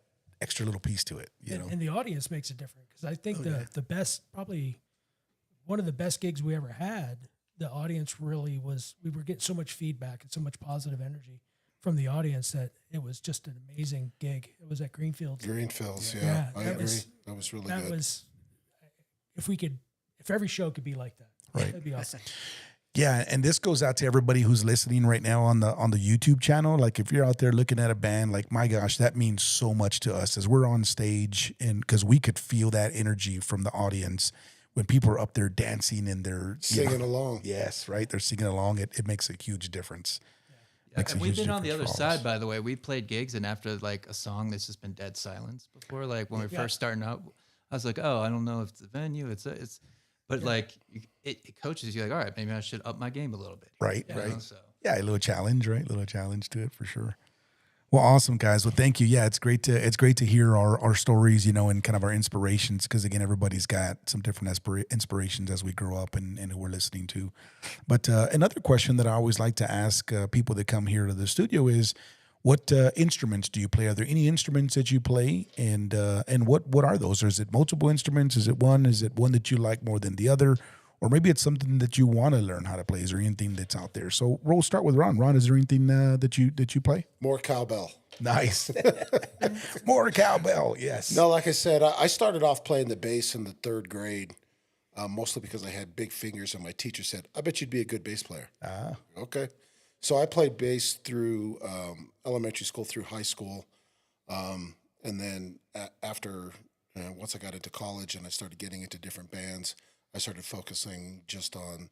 extra little piece to it, you know. And the audience makes it different, because I think the best, probably one of the best gigs we ever had, the audience really was, we were getting so much feedback and so much positive energy from the audience that it was just an amazing gig. It was at Greenfields. Greenfields, Yeah, yeah. I that agree. was- That was really That good. was, if every show could be like that, Right. that'd be awesome. Yeah, and this goes out to everybody who's listening right now on the YouTube channel. Like, if you're out there looking at a band, like, my gosh, that means so much to us as we're on stage, and because we could feel that energy from the audience when people are up there dancing and they're Singing along. Yes, right. They're singing along. It makes a huge difference. Makes a And we've huge been on the other difference for all of side, us. by the way. We played gigs, and after like a song, there's just been dead silence before. Like when we were first starting out, I was like, oh, I don't know if it's a venue, but like it coaches you, like, all right, maybe I should up my game a little bit. Right, you know, right. so. Yeah, a little challenge, right? A little challenge to it for sure. Well, awesome, guys. Well, thank you. Yeah, it's great to hear our stories, you know, and kind of our inspirations, because again, everybody's got some different inspirations as we grow up and who we're listening to. But another question that I always like to ask people that come here to the studio is, what instruments do you play? Are there any instruments that you play, and what are those? Or is it multiple instruments? Is it one? Is it one that you like more than the other? Or maybe it's something that you want to learn how to play. Is there anything that's out there? So we'll start with Ron. Ron, is there anything that you play? More cowbell. Nice. More cowbell, yes. No, like I said, I started off playing the bass in the third grade, mostly because I had big fingers, and my teacher said, I bet you'd be a good bass player. Okay. So I played bass through elementary school, through high school. And then after, once I got into college and I started getting into different bands, I started focusing just on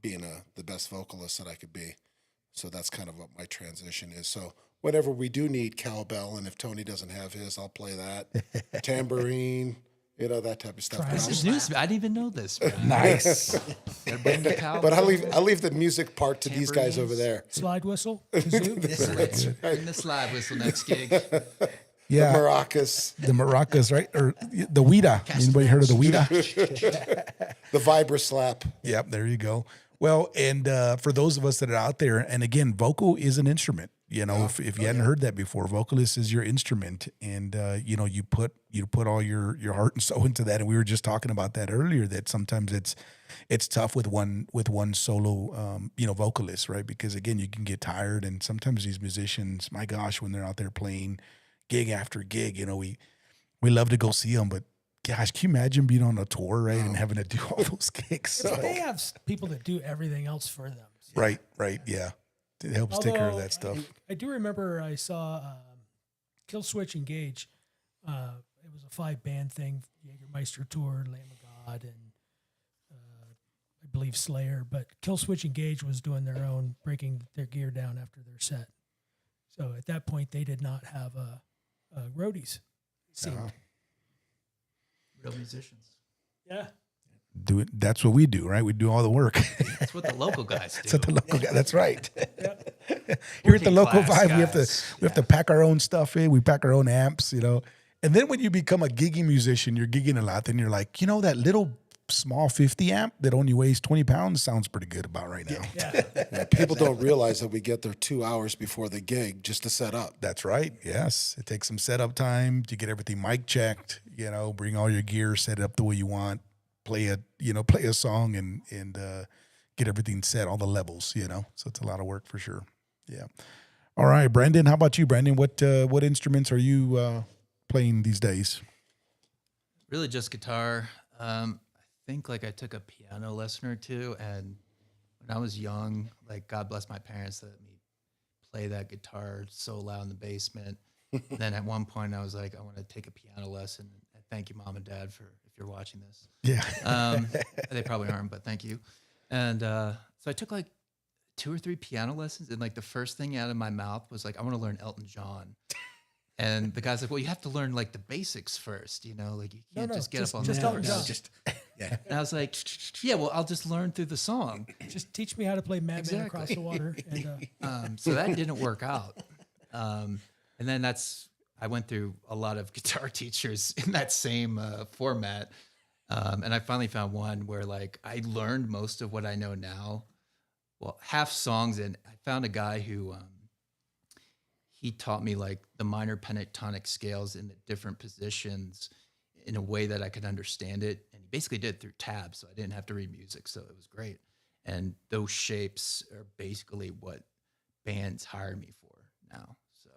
being the best vocalist that I could be. So that's kind of what my transition is. So whenever we do need cowbell, and if Tony doesn't have his, I'll play that. Tambourine, you know, that type of stuff. This is news. I didn't even know this. Man. Nice. Gotta bring the cow. But I leave the music part to these guys over there. Slide whistle, kazoo. Bring the slide whistle next gig. Yeah. The maracas, The maracas, right? Or the Ouida. Anybody heard of the Ouida? the vibra slap. Yep, there you go. Well, and for those of us that are out there, and again, vocal is an instrument. You know, if you hadn't heard that before, vocalist is your instrument, and you know, you put all your heart and soul into that. And we were just talking about that earlier, that sometimes it's tough with one solo vocalist, right? Because again, you can get tired, and sometimes these musicians, my gosh, when they're out there playing gig after gig, you know, we love to go see them, but gosh, can you imagine being on a tour, right, and having to do all those gigs? But they have people that do everything else for them. Right, yeah. It helps take care of that stuff. I do remember I saw Kill Switch Engage. It was a 5-band thing, Jägermeister tour, Lamb of God, and I believe Slayer. But Kill Switch Engage was doing their own, breaking their gear down after their set. So at that point, they did not have roadies. Real musicians. Yeah. Do it. That's what we do, right? We do all the work. That's what the local guys do. That's what the local guy. That's right. Here at the Working local class vibe, guys. we have to pack our own stuff in. We pack our own amps, you know. And then when you become a gigging musician, you're gigging a lot. Then you're like, you know, that little small 50 amp that only weighs 20 pounds sounds pretty good about right now. Yeah, people don't realize that we get there 2 hours before the gig just to set up. That's right. Yes, it takes some setup time to get everything mic checked. You know, bring all your gear, set it up the way you want. Play a song and get everything set, all the levels, you know. So it's a lot of work for sure. Yeah. All right, Brandon, how about you, Brandon? What instruments are you playing these days? Really just guitar. I think like I took a piano lesson or two, and when I was young, like God bless my parents that let me play that guitar so loud in the basement. Then at one point I was like, I want to take a piano lesson. And thank you, Mom and Dad, for if you're watching this. Yeah. They probably aren't, but thank you. And so I took like 2 or 3 piano lessons, and like the first thing out of my mouth was like, I want to learn Elton John. And the guy's like, well, you have to learn like the basics first, you know, like you can't just get up on just the Elton John. Yeah. And I was like, yeah, well, I'll just learn through the song. Just teach me how to play Madman Across the Water. And, So that didn't work out. And then I went through a lot of guitar teachers in that same format. And I finally found one where like I learned most of what I know now. Well, half songs. And I found a guy who, he taught me like the minor pentatonic scales in the different positions in a way that I could understand it. And he basically did it through tabs. So I didn't have to read music. So it was great. And those shapes are basically what bands hire me for now. So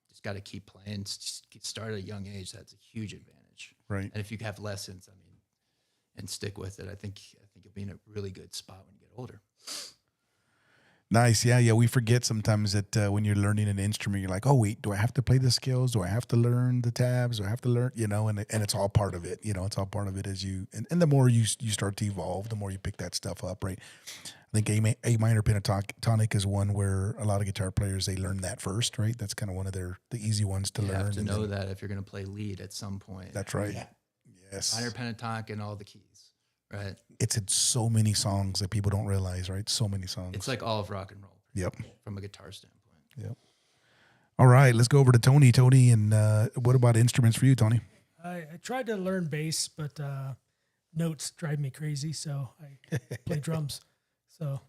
just got to keep playing. Just start at a young age. That's a huge advantage. Right. And if you have lessons, I mean, and stick with it, I think you'll be in a really good spot when you get older. Nice. Yeah. We forget sometimes that when you're learning an instrument, you're like, oh, wait, do I have to play the scales? Do I have to learn the tabs? Do I have to learn, and it's all part of it. It's all part of it as you, and the more you start to evolve, the more you pick that stuff up, right? I think A minor pentatonic is one where a lot of guitar players, they learn that first, right? That's kind of one of the easy ones to You learn. have to know that if you're going to play lead at some point. That's right. Yeah. Yes. Minor pentatonic and all the keys, right? It's in so many songs that people don't realize, right? So many songs. It's like all of rock and roll. Yep. From a guitar standpoint. Yep. All right, let's go over to Tony. Tony, and what about instruments for you, Tony? I tried to learn bass, but notes drive me crazy, so I play drums. So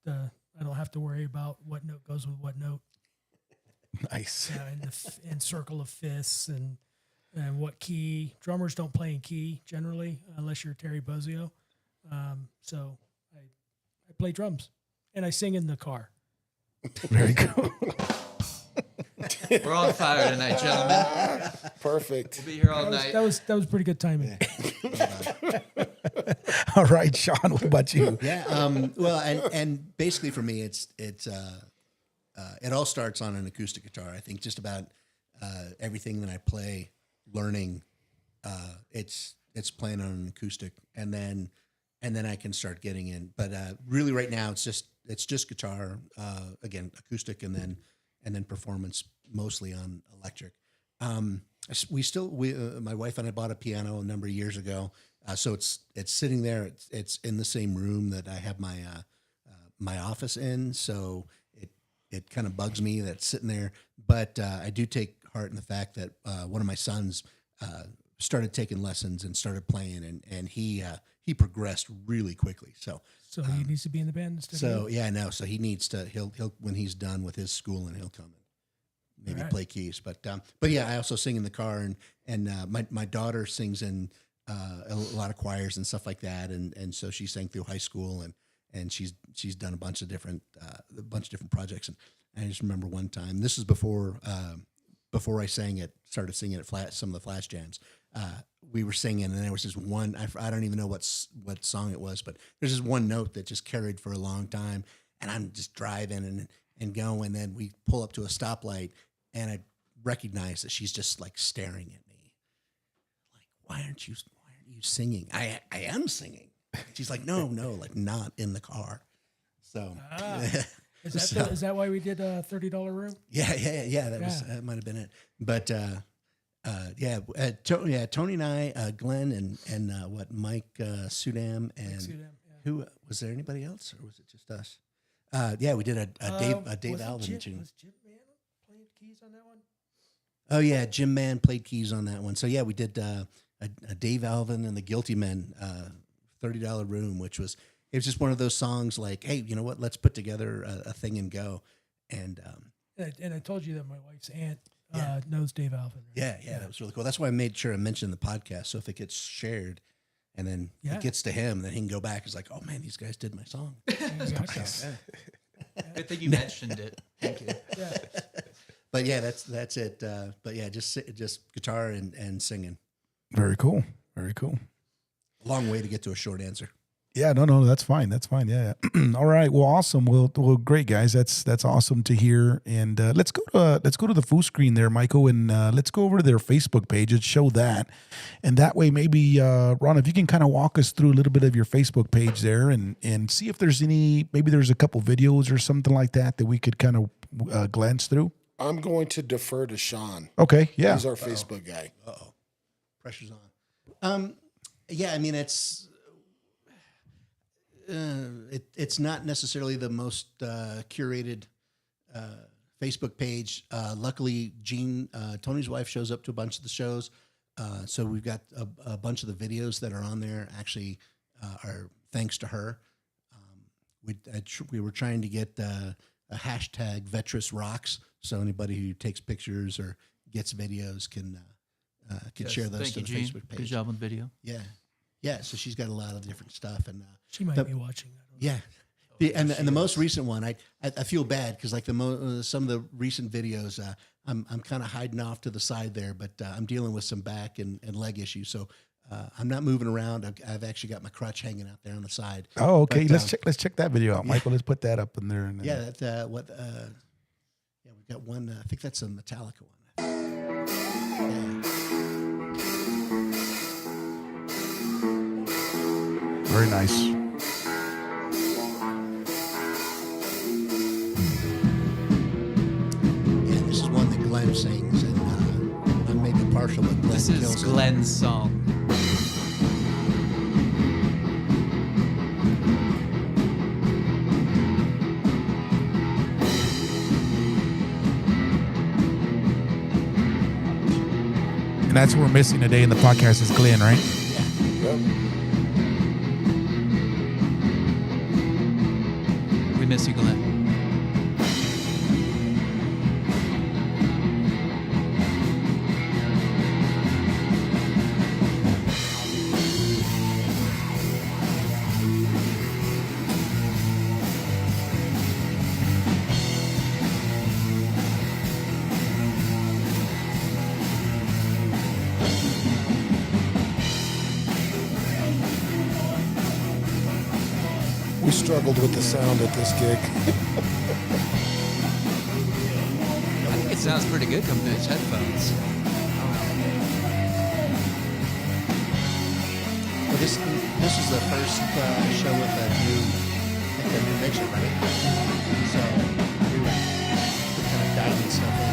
I don't have to worry about what note goes with what note. Nice. And circle of fifths and what key. Drummers don't play in key generally unless you're Terry Bozzio. So I play drums and I sing in the car. Very cool. We're on fire tonight, gentlemen. Perfect. We'll be here all night. That was pretty good timing. All right, Sean, what about you? Yeah. Well, and basically for me, it all starts on an acoustic guitar. I think just about everything that I play, learning, it's playing on an acoustic, and then I can start getting in. But really, right now, it's just guitar, again, acoustic, and then performance mostly on electric. My wife and I bought a piano a number of years ago, so it's sitting there. It's in the same room that I have my office in, so it kind of bugs me that it's sitting there. But I do take heart in the fact that one of my sons started taking lessons and started playing, and he progressed really quickly. So he needs to be in the band instead. So yeah, no. So he needs to. He'll when he's done with his school, and he'll come and maybe play keys. But yeah, I also sing in the car, and my daughter sings in a lot of choirs and stuff like that, and so she sang through high school, and she's done a bunch of different projects. And I just remember one time. This is before I started singing at some of the Flash Jams. We were singing, and there was this one. I don't even know what song it was, but there's this one note that just carried for a long time. And I'm just driving and going, and then we pull up to a stoplight, and I recognize that she's just like staring at me, like, why aren't you singing? I am singing. She's like, no, like not in the car. So. Is that why we did a $30 room? Yeah. That might have been it. But Tony and I, Glenn and Mike Sudam and who was there? Anybody else, or was it just us? We did a Dave Alvin tune. Was Jim Mann playing keys on that one? Oh yeah, Jim Mann played keys on that one. So yeah, we did a Dave Alvin and the Guilty Men $30 room, which was. It was just one of those songs like, hey, you know what? Let's put together a thing and go. And I told you that my wife's aunt knows Dave Alvin. Right? Yeah, that was really cool. That's why I made sure I mentioned the podcast. So if it gets shared and then it gets to him, then he can go back. It's like, oh man, these guys did my song. Exactly. Good thing you mentioned it. Thank you. Yeah. But yeah, that's it. But yeah, just guitar and singing. Very cool. Very cool. Long way to get to a short answer. Yeah, no, that's fine. That's fine. Yeah. All right. Well, awesome. Well, great guys. That's awesome to hear. And let's go to the full screen there, Michael, and let's go over to their Facebook page and show that. And that way, maybe Ron, if you can kind of walk us through a little bit of your Facebook page there, and see if there's maybe there's a couple videos or something like that we could kind of glance through. I'm going to defer to Sean. Okay. Yeah. He's our Facebook guy. Pressure's on. Yeah, I mean, it's not necessarily the most curated Facebook page. Luckily, Jean, Tony's wife, shows up to a bunch of the shows. So we've got a bunch of the videos that are on there actually are thanks to her. We were trying to get a hashtag Vetras Rocks, so anybody who takes pictures or gets videos can share those to the Facebook page. Good job on the video. Yeah. So she's got a lot of different stuff, and She might be watching that. yeah. And the most recent one, I feel bad because like some of the recent videos, I'm kind of hiding off to the side there, but I'm dealing with some back and leg issues, so I'm not moving around. I've actually got my crutch hanging out there on the side. Oh, okay. But, Let's check that video out, Michael. Let's put that up in there. And then, Yeah, we've got one. I think that's a Metallica one. Very nice. Yeah, this is one that Glenn sings, and I'm maybe partial, but Glenn This kills is it. Glenn's song. And that's what we're missing today in the podcast is Glenn, right? We miss you, Glenn. We struggled with the sound at this gig. I think it sounds pretty good coming through his headphones. Well, this is the first show with a new mixer, right? So we were kind of dialing stuff in.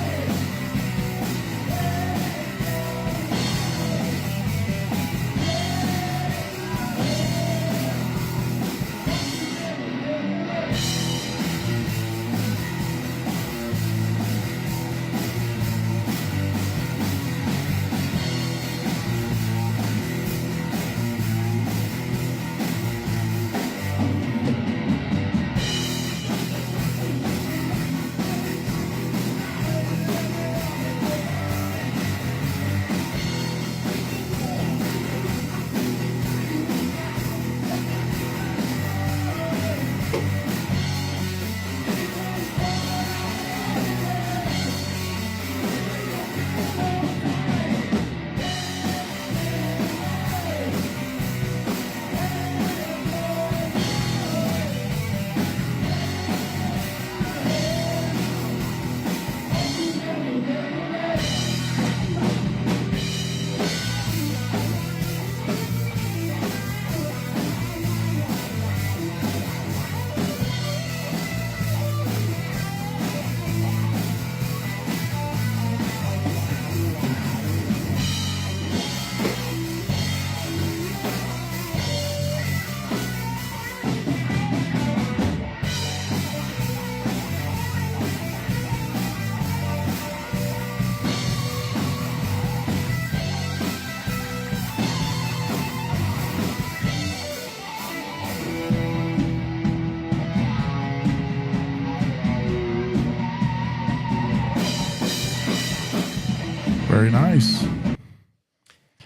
Very nice.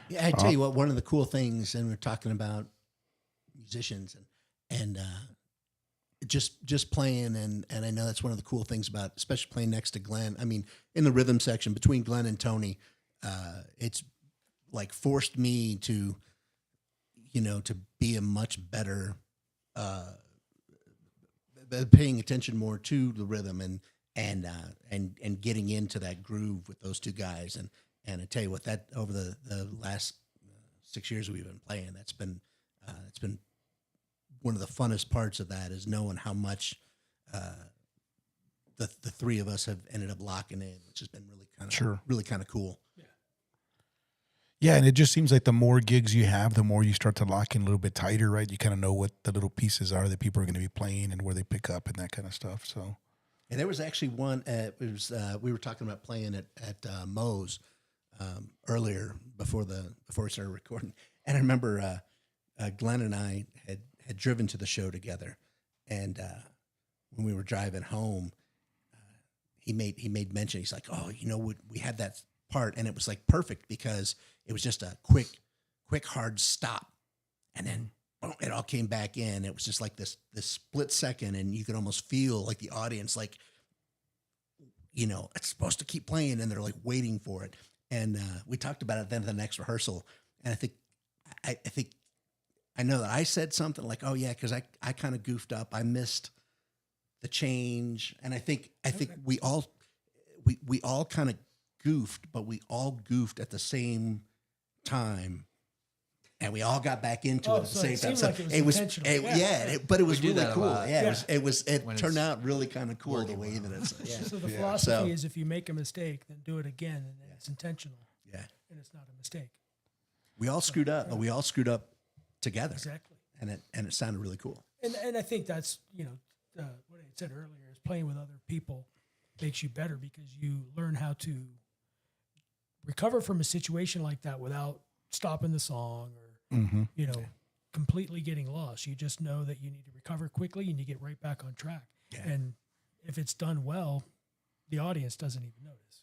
Yeah, I tell you what, one of the cool things, and we're talking about musicians and just playing, and I know that's one of the cool things about, especially playing next to Glenn. I mean, in the rhythm section between Glenn and Tony, it's like forced me to, to be a much better, paying attention more to the rhythm and getting into that groove with those two guys. And I tell you what, that over the last 6 years we've been playing, it's been one of the funnest parts of that is knowing how much the three of us have ended up locking in, which has been really kind of Sure. really kind of cool. Yeah, and it just seems like the more gigs you have, the more you start to lock in a little bit tighter, right? You kind of know what the little pieces are that people are going to be playing and where they pick up and that kind of stuff. So, And there was actually one. It was we were talking about playing at Moe's earlier before we started recording, and I remember Glenn and I had driven to the show together, and when we were driving home, he made mention. He's like, "Oh, we had that part, and it was like perfect because it was just a quick hard stop, and then boom, it all came back in. It was just like this split second, and you could almost feel like the audience, like, it's supposed to keep playing, and they're like waiting for it." And we talked about it then at the next rehearsal, and I think I know that I said something like, "Oh yeah," because I kind of goofed up. I missed the change, and I think we all kind of goofed, but we all goofed at the same time, and we all got back into it at the so same it time. seemed So like it was it was, intentional. but it was We do really that a cool. lot. Yeah, Yeah. it When turned it's out really kind of cool the working way that it's. Yeah, So the Yeah. philosophy So- is if you make a mistake, then do it again, and then it's intentional, yeah. and it's not a mistake. We all screwed up, but we all screwed up together, Exactly. and it sounded really cool. And I think that's what I said earlier is playing with other people makes you better because you learn how to recover from a situation like that without stopping the song or completely getting lost. You just know that you need to recover quickly and you get right back on track. Yeah. And if it's done well, the audience doesn't even notice.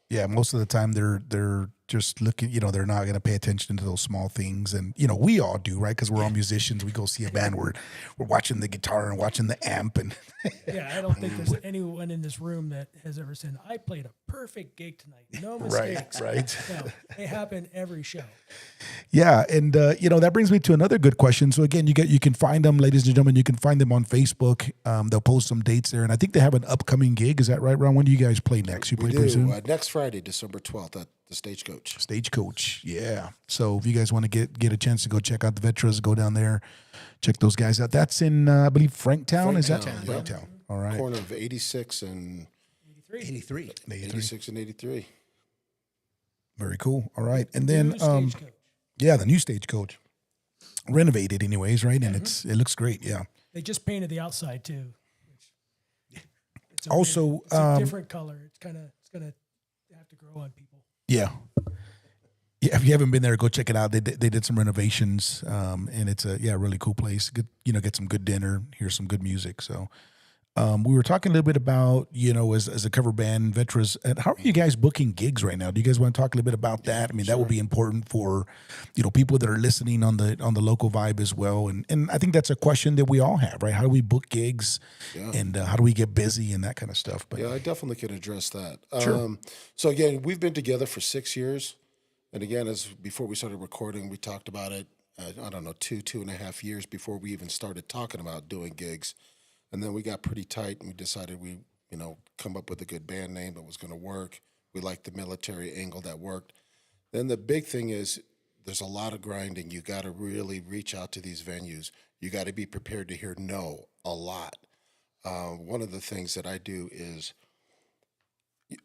yeah, most of the time they're just looking, they're not going to pay attention to those small things. And, we all do, right? Because we're all musicians. We go see a band, we're watching the guitar and watching the amp. And Yeah, I don't think there's anyone in this room that has ever said, "I played a perfect gig tonight. No mistakes." right. No, they happen every show. Yeah, and that brings me to another good question. So again, you can find them, ladies and gentlemen. You can find them on Facebook. They'll post some dates there, and I think they have an upcoming gig. Is that right, Ron? When do you guys play next? You play We pretty do. soon. Next Friday, December 12th at the Stagecoach. Stagecoach, yeah. So if you guys want to get a chance to go check out the Vetras, go down there, check those guys out. That's in I believe Franktown. Is that Franktown, yeah. Franktown? All right. Corner of 86 and 83. 86 and 83. Very cool. All right, and New then Stagecoach. yeah, the new Stagecoach, renovated anyways, right? And it looks great. Yeah. They just painted the outside too. It's Also, it's a different color. It's gonna have to grow on people. Yeah. Yeah, if you haven't been there, go check it out. They did some renovations, and it's a really cool place. Good, get some good dinner, hear some good music. So, we were talking a little bit about as a cover band, Vetras. And how are you guys booking gigs right now? Do you guys want to talk a little bit about that? I mean, that would be important for people that are listening on the local vibe as well. And I think that's a question that we all have, right? How do we book gigs, and how do we get busy and that kind of stuff? But Yeah, I definitely can address that. Sure. So again, we've been together for 6 years. And again, before we started recording, we talked about it, I don't know, 2.5 years before we even started talking about doing gigs. And then we got pretty tight and we decided we, come up with a good band name that was going to work. We liked the military angle that worked. Then the big thing is there's a lot of grinding. You got to really reach out to these venues. You got to be prepared to hear no a lot. One of the things that I do is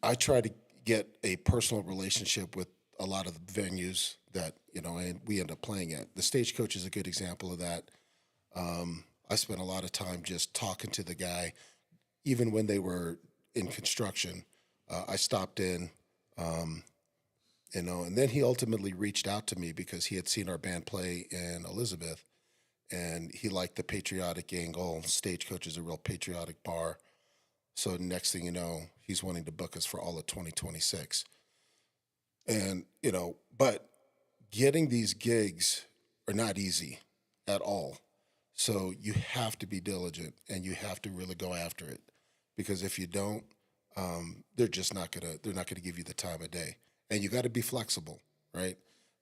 I try to get a personal relationship with a lot of the venues that, and we end up playing at. The Stagecoach is a good example of that. I spent a lot of time just talking to the guy, even when they were in construction. I stopped in, and then he ultimately reached out to me because he had seen our band play in Elizabeth, and he liked the patriotic angle. Stagecoach is a real patriotic bar. So next thing you know, he's wanting to book us for all of 2026. And, but getting these gigs are not easy at all. So you have to be diligent and you have to really go after it, because if you don't, they're not gonna give you the time of day. And you got to be flexible, right?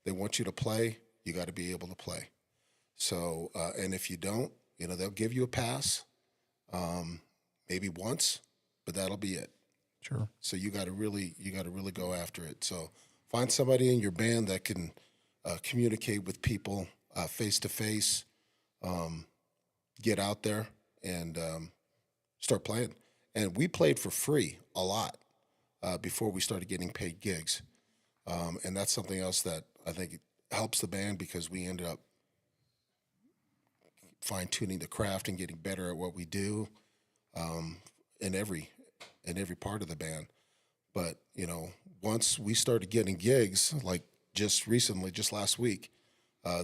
They want you to play, you got to be able to play. So, and if you don't, they'll give you a pass, maybe once, but that'll be it. sure. So you got to really go after it. So find somebody in your band that can communicate with people face to face. Get out there and start playing. And we played for free a lot before we started getting paid gigs. And that's something else that I think helps the band, because we ended up fine tuning the craft and getting better at what we do, in every part of the band. But once we started getting gigs, like just recently, just last week,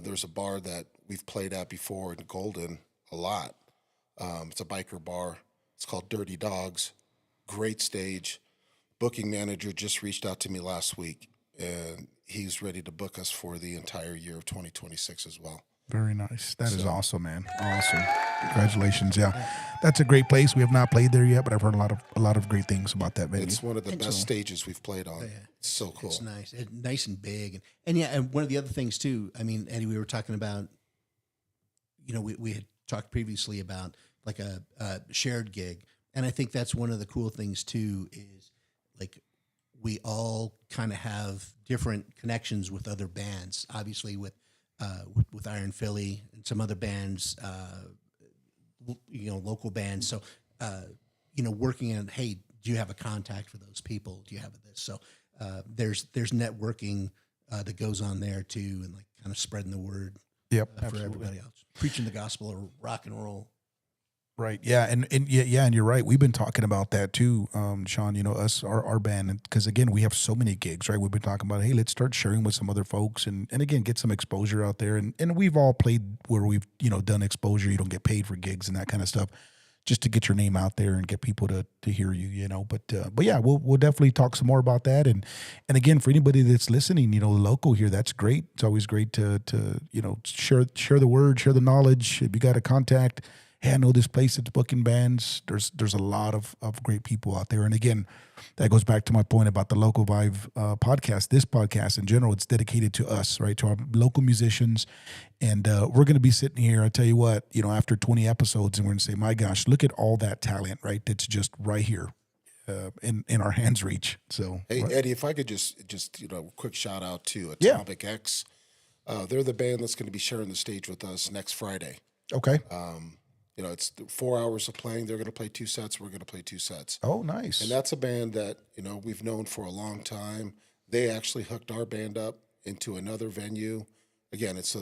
there's a bar that we've played at before in Golden a lot. It's a biker bar. It's called Dirty Dogs. Great stage. Booking manager just reached out to me last week, and he's ready to book us for the entire year of 2026 as well. Very nice. That is awesome, man. Awesome. Congratulations. Yeah, that's a great place. We have not played there yet, but I've heard a lot of great things about that venue. It's one of the best stages we've played on. It's so cool. It's nice. It's nice and big. And one of the other things too, I mean, Eddie, we were talking about, we had talked previously about like a shared gig. And I think that's one of the cool things too, is like we all kind of have different connections with other bands, obviously with Iron Philly and some other bands, local bands. So, working on, hey, do you have a contact for those people? Do you have this? So there's networking that goes on there too, and like kind of spreading the word Yep, for absolutely. everybody else, preaching the gospel of rock and roll. Right. Yeah. And you're right. We've been talking about that too, Sean, our band, because again, we have so many gigs, right? We've been talking about, hey, let's start sharing with some other folks and again, get some exposure out there. And we've all played where we've, done exposure. You don't get paid for gigs and that kind of stuff, just to get your name out there and get people to hear you, but yeah, we'll definitely talk some more about that. And again, for anybody that's listening, local here, that's great. It's always great to share the word, share the knowledge. If you got a contact, hey, I know this place that's booking bands. There's a lot of great people out there. And again, that goes back to my point about the Local Vibe podcast. This podcast in general, it's dedicated to us, right? To our local musicians. And we're going to be sitting here, I tell you what, after 20 episodes, and we're going to say, my gosh, look at all that talent, right? That's just right here in our hands reach. So, hey, right. Eddie, if I could just quick shout out to Atomic X. They're the band that's going to be sharing the stage with us next Friday. Okay. It's 4 hours of playing. They're going to play 2 sets. We're going to play 2 sets. Oh, nice. And that's a band that, we've known for a long time. They actually hooked our band up into another venue. Again, it's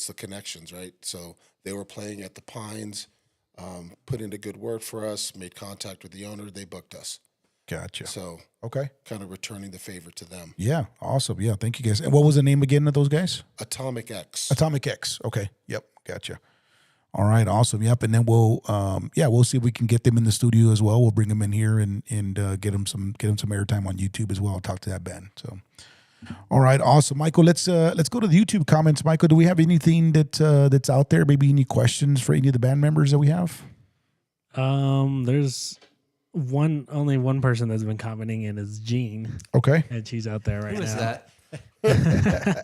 the connections, right? So they were playing at the Pines, put in a good word for us, made contact with the owner. They booked us. Gotcha. So okay, kind of returning the favor to them. Yeah, awesome. Yeah, thank you guys. And what was the name again of those guys? Atomic X. Atomic X. Okay. Yep. Gotcha. All right, awesome. Yep, and then we'll see if we can get them in the studio as well. We'll bring them in here and get them some airtime on YouTube as well. I'll talk to that band. So, all right, awesome, Michael. Let's go to the YouTube comments. Michael, do we have anything that's out there? Maybe any questions for any of the band members that we have? There's only one person that's been commenting, and it's Jean. Okay, and she's out there right now. Who is that?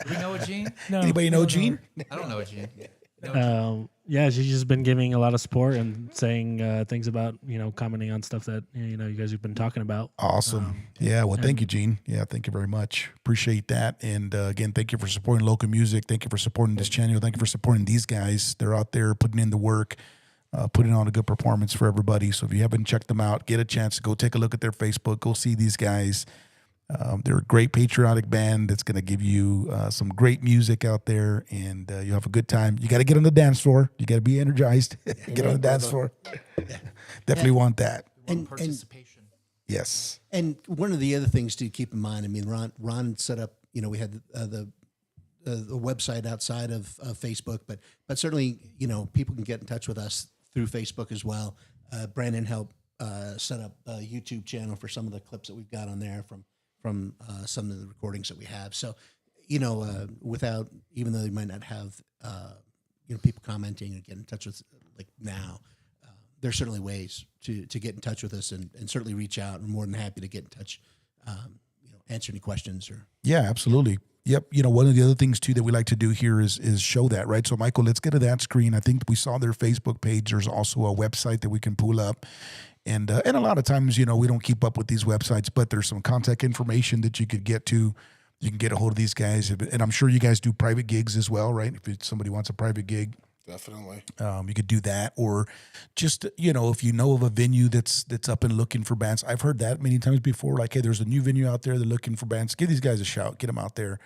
Do we know a Gene? No, Anybody know Gene? I don't know a Gene. Yeah, she's just been giving a lot of support and saying things about, commenting on stuff that, you guys have been talking about. Awesome. Thank you, Gene. Yeah, thank you very much. Appreciate that. And again, thank you for supporting local music. Thank you for supporting this channel. Thank you for supporting these guys. They're out there putting in the work, putting on a good performance for everybody. So if you haven't checked them out, get a chance to go take a look at their Facebook. Go see these guys. They're a great patriotic band that's going to give you some great music out there, and you'll have a good time. You got to get on the dance floor. You got to be energized. Get on the dance floor. Definitely want that. And Participation. Yes. And one of the other things to keep in mind, I mean, Ron set up, we had the website outside of Facebook, but certainly, people can get in touch with us through Facebook as well. Brandon helped set up a YouTube channel for some of the clips that we've got on there from some of the recordings that we have. So, without, even though you might not have, people commenting and get in touch with like now, there's certainly ways to get in touch with us and certainly reach out. We're more than happy to get in touch, answer any questions or. Yeah, absolutely. Yep. One of the other things too that we like to do here is show that, right? So Michael, let's get to that screen. I think we saw their Facebook page. There's also a website that we can pull up. And a lot of times, we don't keep up with these websites, but there's some contact information that you could get to. You can get a hold of these guys. And I'm sure you guys do private gigs as well, right? If somebody wants a private gig, Definitely. You could do that, or just, if you know of a venue that's up and looking for bands. I've heard that many times before. Like, hey, there's a new venue out there. They're looking for bands. Give these guys a shout. Get them out there,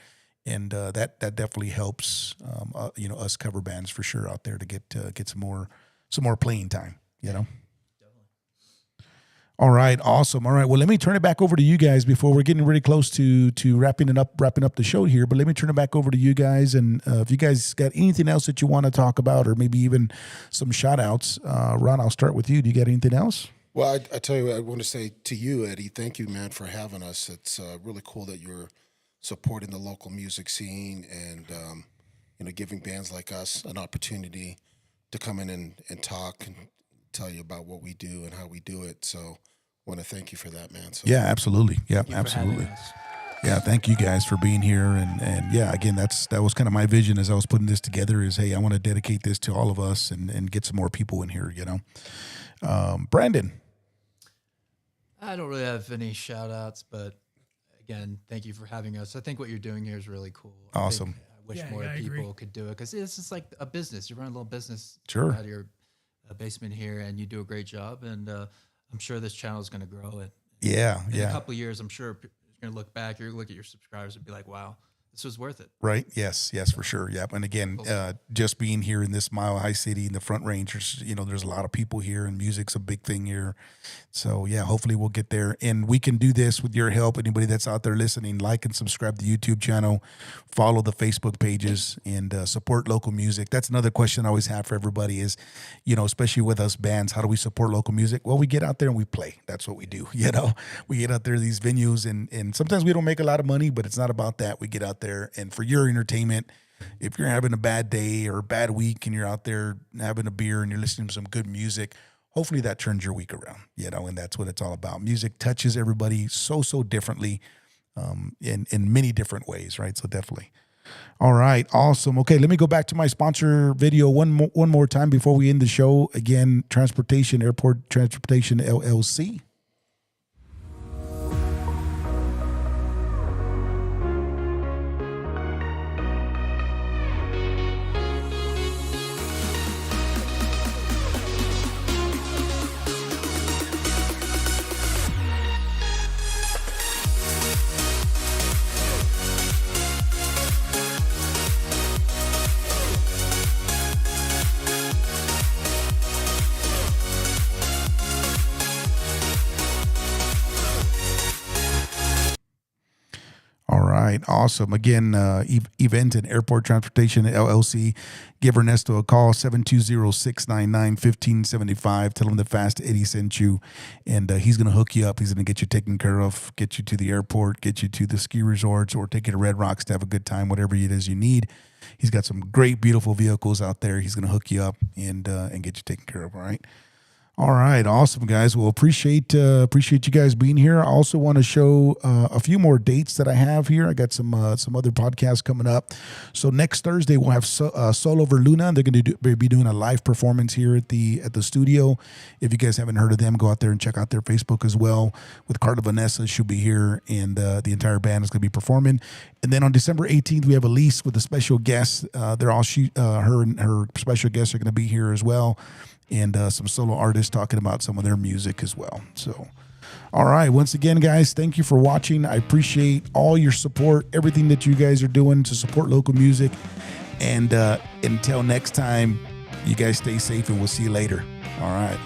and that definitely helps. Us cover bands for sure out there to get some more playing time. All right, awesome. All right, well, let me turn it back over to you guys before we're getting really close to wrapping up the show here. But let me turn it back over to you guys, and if you guys got anything else that you want to talk about, or maybe even some shout outs, Ron, I'll start with you. Do you got anything else? Well, I tell you, I want to say to you, Eddie, thank you, man, for having us. It's really cool that you're supporting the local music scene and giving bands like us an opportunity to come in and talk and tell you about what we do and how we do it. So want to thank you for that, man. So, yeah, absolutely. Yeah, absolutely. Yeah, thank you guys for being here. And yeah, again, that was kind of my vision as I was putting this together is, hey, I want to dedicate this to all of us and get some more people in here, Brandon. I don't really have any shout outs, but again, thank you for having us. I think what you're doing here is really cool. Awesome. I wish more people could do it because it's just like a business. You run a little business sure. out of your basement here, and you do a great job. And I'm sure this channel is going to grow. In a couple of years, I'm sure you're going to look back, you're going to look at your subscribers and be like, wow, this was worth it. Right. Yes, for sure. Yeah. And again, just being here in this Mile High City in the Front Range, there's a lot of people here and music's a big thing here. So yeah, hopefully we'll get there and we can do this with your help. Anybody that's out there listening, like and subscribe to the YouTube channel, follow the Facebook pages and support local music. That's another question I always have for everybody is, especially with us bands, how do we support local music? Well, we get out there and we play. That's what we do. We get out there to these venues and sometimes we don't make a lot of money, but it's not about that. We get out there and for your entertainment, if you're having a bad day or a bad week and you're out there having a beer and you're listening to some good music, hopefully that turns your week around, and that's what it's all about. Music touches everybody so differently in many different ways, right? So definitely. All right, awesome. Okay, let me go back to my sponsor video one more time before we end the show. Again, Airport Transportation LLC. Awesome. Again, Event and Airport Transportation LLC. Give Ernesto a call, 720-699-1575. Tell him that Fast Eddie sent you, and he's going to hook you up. He's going to get you taken care of, get you to the airport, get you to the ski resorts, or take you to Red Rocks to have a good time, whatever it is you need. He's got some great, beautiful vehicles out there. He's going to hook you up and get you taken care of, all right? All right, awesome, guys. Well, appreciate you guys being here. I also want to show a few more dates that I have here. I got some other podcasts coming up. So next Thursday we'll have Sol Over Luna. They're going to be doing a live performance here at the studio. If you guys haven't heard of them, go out there and check out their Facebook as well. With Carla Vanessa, she'll be here, and the entire band is going to be performing. And then on December 18th, we have Elise with a special guest. Her and her special guests are going to be here as well. And some solo artists talking about some of their music as well. So, all right. Once again, guys, thank you for watching. I appreciate all your support, everything that you guys are doing to support local music. And until next time, you guys stay safe and we'll see you later. All right.